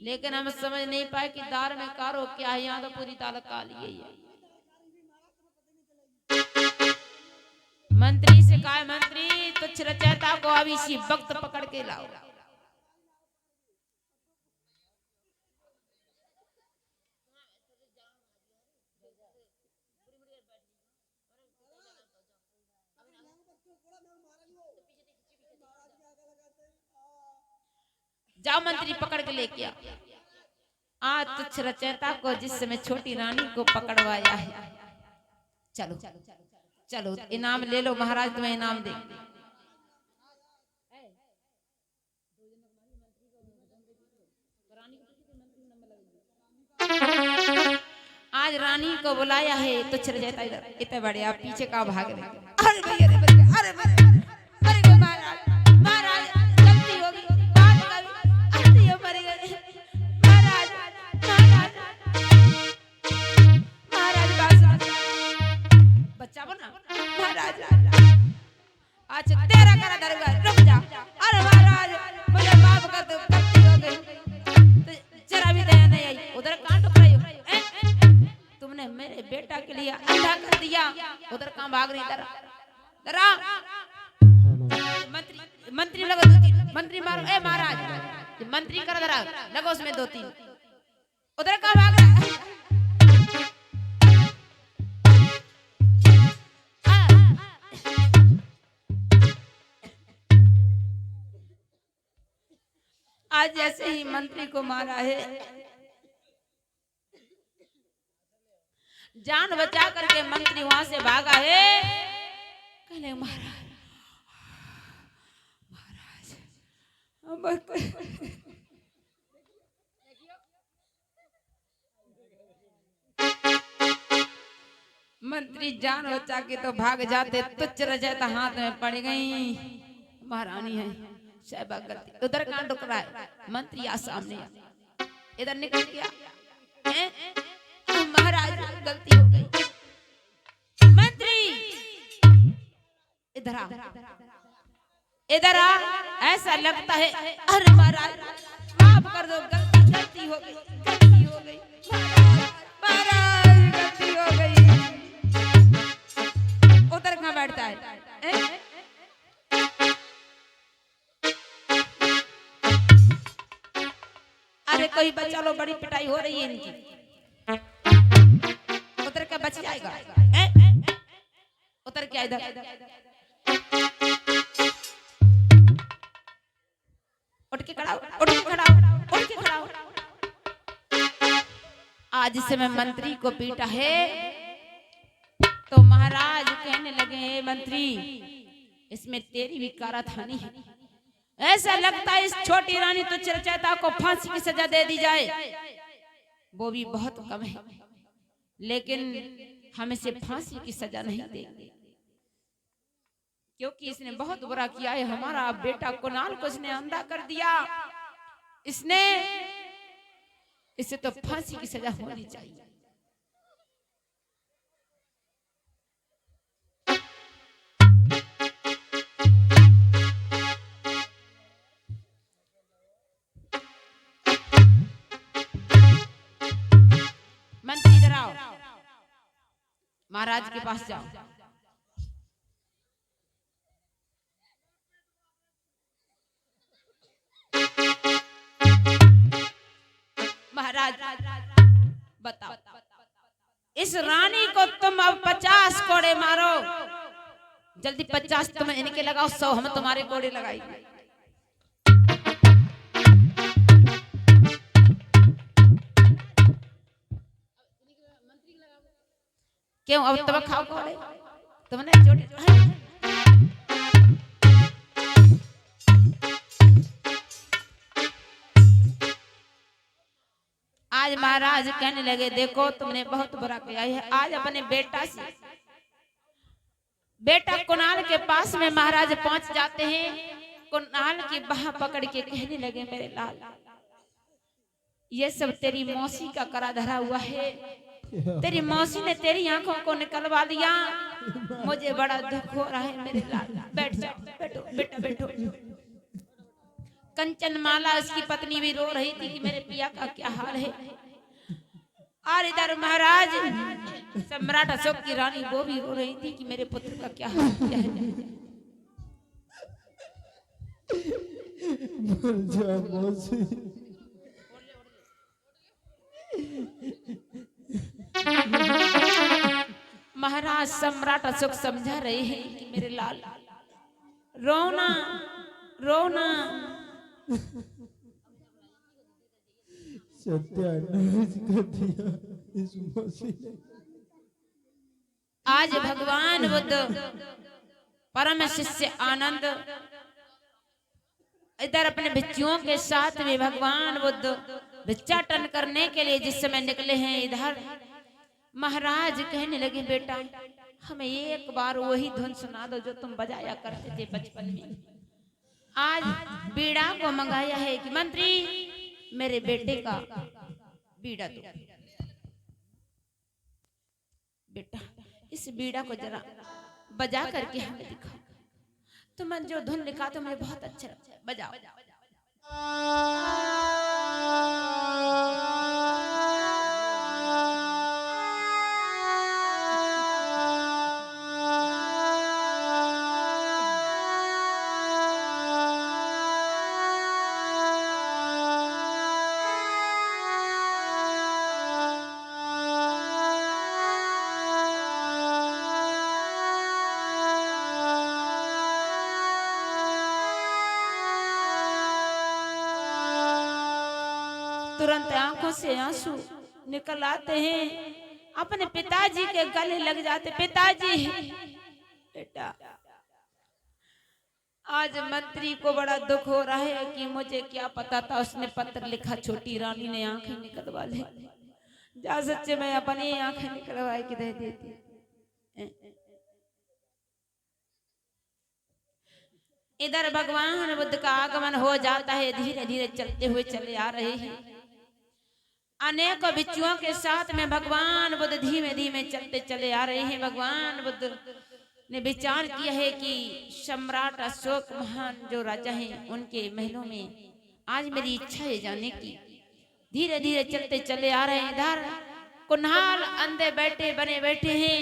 लेकिन हम समझ नहीं पाए कि दार में कारो क्या है। यहाँ तो पूरी तालक काली है। मंत्री से कहा, मंत्री तुच्छ रचयिता को अभी इसी वक्त पकड़ के लाओ। जाओ मंत्री पकड़ के लेके आ तुच्छ रचयिता को, जिस समय छोटी रानी को पकड़वाया है। चलो चलो इनाम ले लो, महाराज तुम्हें इनाम देंगे। आज रानी को बुलाया है तुच्छ रचयिता, इधर इतने बड़े आप पीछे का भाग रहे। अरे भैया, अरे भैया, अरे भैया, अरे महाराज महाराज गलती हो गई, बात कभी मर गए महाराज। महाराज महाराज बात बच्चा बना महाराज। अच्छा तेरा करा दरबार, रुक जा। बेटा के लिए अंधा कर दिया। उधर कहाँ भाग रही? इधर जरा मंत्री मंत्री लगो, मंत्री मारो। ए महाराज, मंत्री कर जरा लगो उसमें 2-3। उधर कहाँ भाग रहा है? आज जैसे ही मंत्री को मारा है, जान बचा करके मंत्री वहां से भागा है। कहले महाराज, मंत्री जान बचा के तो भाग जाते, तुच्छ रजत हाथ में पड़ गई। महारानी है साहिबा गलती। उधर कहाँ डुक रहा है? मंत्री आ सामने, इधर निकल गया। महाराज गलती हो गई। मंत्री इधर आ, इधर आ। ऐसा लगता है, अरे महाराज माफ कर दो, गलती हो गई, गलती हो गई महाराज, गलती हो गई। उधर कहाँ बैठता है? अरे कोई बचा लो, बड़ी पिटाई हो रही है इनकी। उतर के बच जाएगा। उतर के इधर, उठ के खड़ा हो, उठ के खड़ा हो, उठ के खड़ा हो। आज से मैं मंत्री को पीटा है तो महाराज कहने लगे, मंत्री इसमें तेरी भी कारखानी है। ऐसा लगता है इस छोटी रानी तो चर्चा को फांसी की सजा दे दी जाए, वो भी बहुत कम है, लेकिन हम इसे फांसी की सजा नहीं देंगे, क्योंकि इसने बहुत बुरा किया है। हमारा बेटा कुणाल को इसने अंधा कर दिया। इसे तो फांसी की सजा होनी चाहिए। मंत्री इधर आओ, महाराज के पास जाओ। महाराज बताओ, इस रानी को तुम अब 50 कोड़े मारो। जल्दी 50 तुम इनके लगाओ, 100 हम तुम्हारे कोड़े लगाएंगे। क्यों अब तुम खाओ कोड़े? तुमने जोड़ी आज महाराज कहने लगे, देखो तुमने बहुत बुरा किया है। आज अपने बेटा कुणाल के पास में महाराज पहुंच जाते हैं। कुणाल की बाह पकड़ के कहने लगे, मेरे लाल, ये सब तेरी मौसी का करा धरा हुआ है। तेरी मौसी ने तेरी आंखों को निकलवा दिया। मुझे बड़ा दुख हो रहा है मेरे लाल। बैठ जाओ, बैठो बेटा, बैठो। कंचन माला उसकी पत्नी भी रो रही थी कि मेरे पिया का क्या हाल है। और इधर महाराज सम्राट अशोक की रानी वो भी रो रही थी कि मेरे पुत्र का क्या हाल है। महाराज सम्राट अशोक समझा रहे हैं कि मेरे लाल रोना रोना। सत्यानाश कर दिया इस मौसी ने। आज भगवान बुद्ध परम शिष्य आनंद इधर अपने भिक्षुओं के साथ में भगवान बुद्ध भिक्षाटन करने के लिए जिस समय निकले हैं, इधर महाराज कहने लगे, बेटा हमें एक बार वही धुन सुना दो जो तुम बजाया करते थे बचपन में। आज बीड़ा को मंगाया है कि मंत्री मेरे बेटे का बीड़ा दो। बेटा इस बीड़ा को जरा बजा करके हमें दिखाओ। तुम जो धुन लिखा तो मुझे बहुत अच्छा लगता है, बजाओ। तुरंत आंखों से आंसू निकल आते हैं, अपने पिताजी के गले लग जाते। पिताजी, बेटा आज मंत्री को बड़ा दुख हो रहा है कि मुझे क्या पता था, उसने पत्र लिखा, छोटी रानी ने आंखें निकलवा ली। जा सच्चे मैं अपनी आंखें निकलवा के दे देती। इधर भगवान बुद्ध का आगमन हो जाता है, धीरे धीरे चलते हुए चले आ रहे हैं। अनेकों बिच्छुओं के साथ में भगवान बुद्ध धीमे धीमे चलते चले आ रहे हैं। भगवान बुद्ध ने विचार किया है कि सम्राट अशोक महान जो राजा हैं उनके महलों में आज मेरी इच्छा है जाने की। धीरे धीरे चलते चले आ रहे हैं। इधर कुन्हाल अंधे बैठे बने बैठे हैं,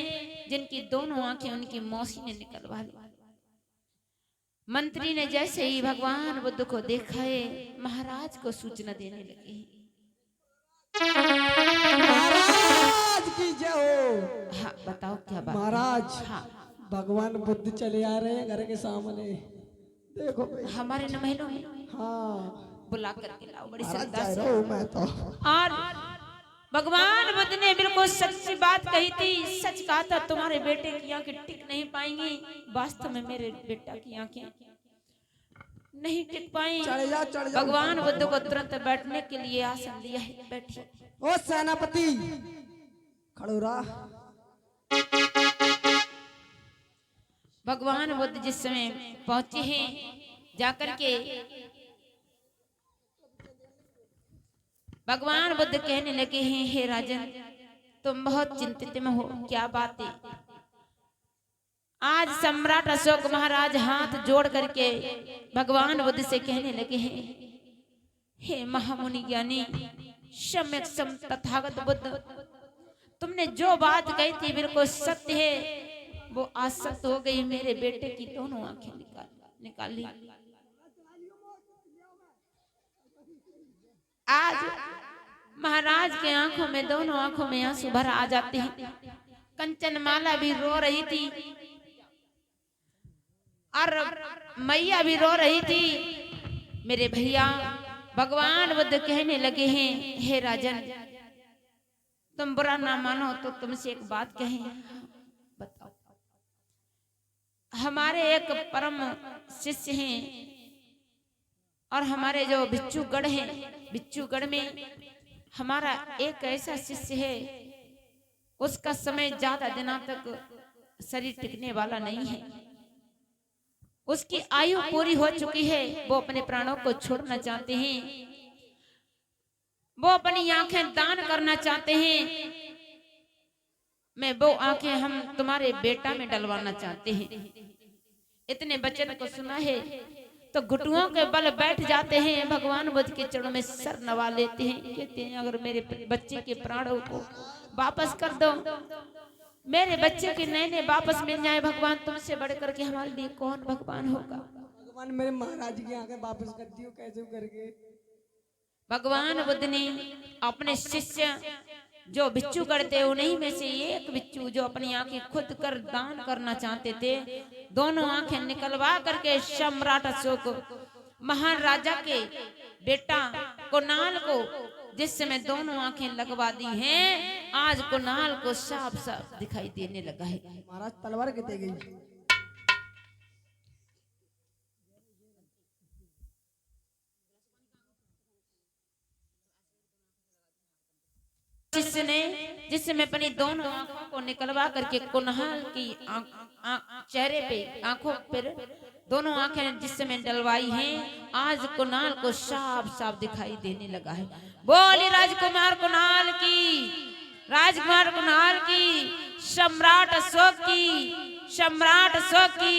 जिनकी दोनों आंखें उनकी मौसी ने निकलवा ली। मंत्री ने जैसे ही भगवान बुद्ध को देखा है, महाराज को सूचना देने लगे हैं। महाराज की जय हो। हाँ बताओ क्या बात है? महाराज, हाँ भगवान बुद्ध चले आ रहे हैं घर के सामने, देखो भाई। हमारे न महलों में हाँ, बुला करके लाओ बड़ी महाराज श्रद्धा जा से। रहा हूं मैं तो। और भगवान बुद्ध ने बिल्कुल सच्ची बात कही थी, सच कहा था, तुम्हारे बेटे की आंखें टिक नहीं पाएंगी। वास्तव में मेरे बेटा की आंखें नहीं टिक पाई। चढ़ जा, चढ़ जा। भगवान बुद्ध को तुरंत बैठने के लिए आसन दिया है, बैठिए। ओ सेनापति, खड़ो रहा। भगवान बुद्ध जिस समय पहुंचे हैं, जाकर के भगवान बुद्ध कहने लगे हैं, हे राजन, तुम बहुत चिंतित में हो, क्या बात है? आज सम्राट अशोक महाराज हाथ जोड़ करके भगवान बुद्ध से कहने लगे हैं, हे महामुनि ज्ञानी सम्यक सम तथागत बुद्ध, तुमने जो बात कही थी बिल्कुल सत्य है, वो आज सत्य हो गई। मेरे बेटे की दोनों आंखें निकाल ली। आज महाराज के आंखों में, दोनों आंखों में आंसू भर आ जाते हैं। कंचन माला भी रो रही थी और मैया भी रो रही थी। मेरे भैया भगवान बुद्ध कहने लगे हैं, हे राजन, तुम बुरा ना मानो तो तुमसे एक बात कहें, बताओ। हमारे एक परम शिष्य हैं और हमारे जो बिच्छूगढ़ हैं, बिच्छूगढ़ में हमारा एक ऐसा शिष्य है, उसका समय ज्यादा दिनों तक शरीर टिकने वाला नहीं है। उसकी आयु पूरी हो चुकी है, वो अपने प्राणों को छोड़ना चाहते हैं, वो अपनी आंखें दान करना चाहते हैं। मैं वो आंखें हम तुम्हारे बेटा में डलवाना चाहते हैं। इतने वचन को सुना है तो घुटुओं के बल बैठ जाते हैं, भगवान बुद्ध के चरणों में सर नवा लेते हैं। कहते हैं, अगर मेरे बच्चे के प्राणों को वापस कर दो, मेरे बच्चे के नए नए वापस मिल जाए, भगवान तुमसे बढ़ करके हमारे लिए कौन भगवान होगा? भगवान मेरे महाराज की आंखें वापस कर दियो, कैसे करके। भगवान बुद्ध ने अपने शिष्य जो बिच्छू करते, उन्हीं में से एक बिच्छू जो अपनी आंखें खुद कर दान करना चाहते थे, दोनों आंखें निकलवा करके सम्राट अशोक महान राजा के बेटा कुणाल को, जिस समय दोनों आंखें लगवा दी हैं, आज कुणाल को साफ साफ दिखाई देने लगा है। महाराज तलवार कितने गई? शिष्य ने जिस समय अपनी दोनों आंखों को निकलवा करके कुणाल की चेहरे पे, आंखों पर दोनों आंखें जिस समय डलवाई हैं, आज कुणाल को साफ साफ दिखाई देने लगा है। बोली राजकुमार कुणाल की, राजकुमार कुणाल की, सम्राट अशोक की, सम्राट अशोक की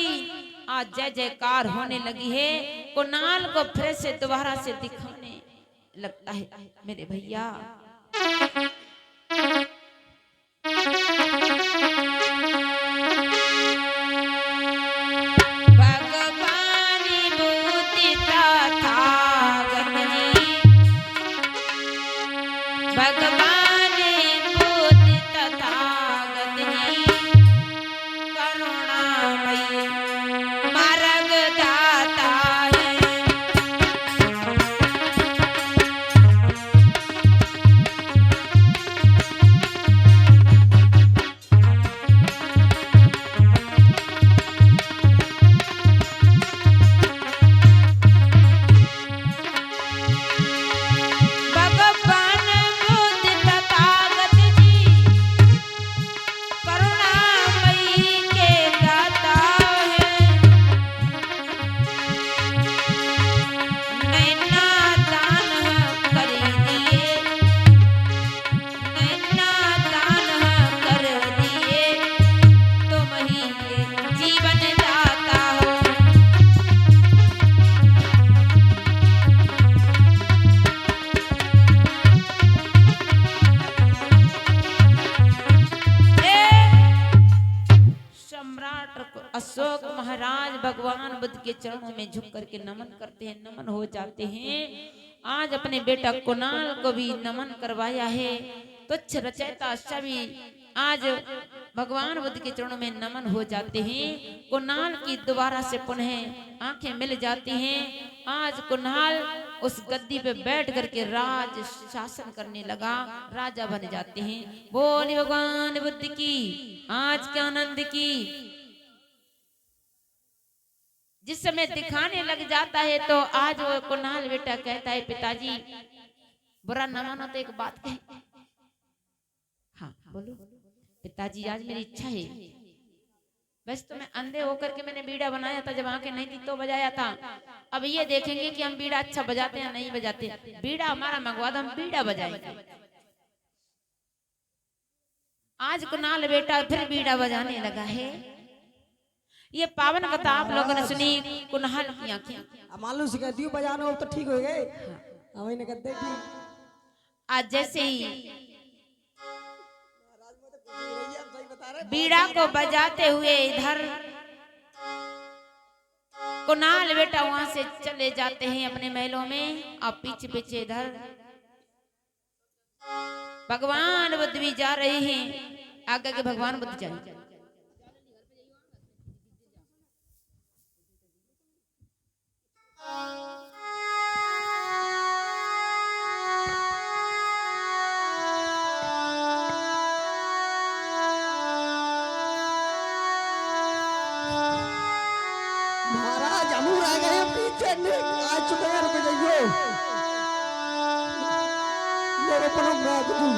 आज जय जयकार होने लगी है। कुणाल को फिर से दोबारा से दिखाने लगता है। मेरे भैया भगवानी बुद्धि तथागत जी, भगवानी बुद्धि तथागत जी, करुणामयी मार्ग दाता है। भगवान बुद्ध के चरणों में झुक करके नमन करते हैं, नमन हो जाते हैं। आज अपने बेटा कुणाल को भी नमन करवाया है। तुच्छ रचयिता सभी आज भगवान बुद्ध के चरणों में नमन हो जाते हैं। कुणाल की दोबारा से पुनः आंखें मिल जाती हैं। आज कुणाल उस गद्दी पे बैठ करके राज शासन करने लगा, राजा बन जाते हैं। बोली भगवान बुद्ध की आज के आनंद की। जिस समय दिखाने लग जाता है तो आज वो कुणाल बेटा कहता है, पिताजी बुरा न मानो तो एक बात कहे। हाँ बोलो पिताजी, आज मेरी इच्छा है। वैसे तो मैं अंधे होकर के मैंने बीड़ा बनाया था, जब आंखें नहीं थी तो बजाया था। अब ये देखेंगे कि हम बीड़ा अच्छा बजाते हैं नहीं बजाते। बीड़ा हमारा मंगवा दो, हम बीड़ा बजाएंगे। आज कुणाल बेटा फिर बीड़ा बजाने लगा है। ये पावन कथा आप लोगों ने सुनी कुणाल की आंखें। अब मालूम से कहती हूँ बजाना हो तो ठीक हो गए। हमें ने कहते ठीक। आज जैसे ही बीड़ा को बजाते हुए इधर कुणाल बेटा वहां से चले जाते हैं अपने महलों में, और पीछे पीछे इधर भगवान बुद्ध भी जा रहे हैं। आगे के भगवान बुद्ध जाए। महाराज हम आ गए पीछे आ चुके हैं, रुक जाइयो मेरे पनम राज तू।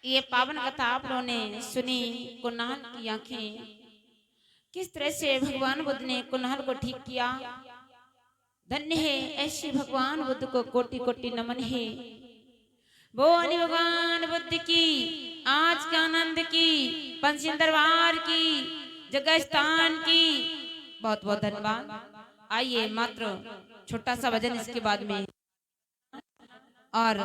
ये पावन कथा आप लोगों ने सुनी। कुणाल की आंखें किस तरह से भगवान बुद्ध ने कुणाल को ठीक किया। धन्य है ऐसे भगवान बुद्ध को कोटि कोटि नमन है। बोली भगवान बुद्ध की आज के आनंद की, पंचशील दरबार की, जगह स्थान की बहुत बहुत धन्यवाद। आइए मात्र छोटा सा भजन इसके बाद में और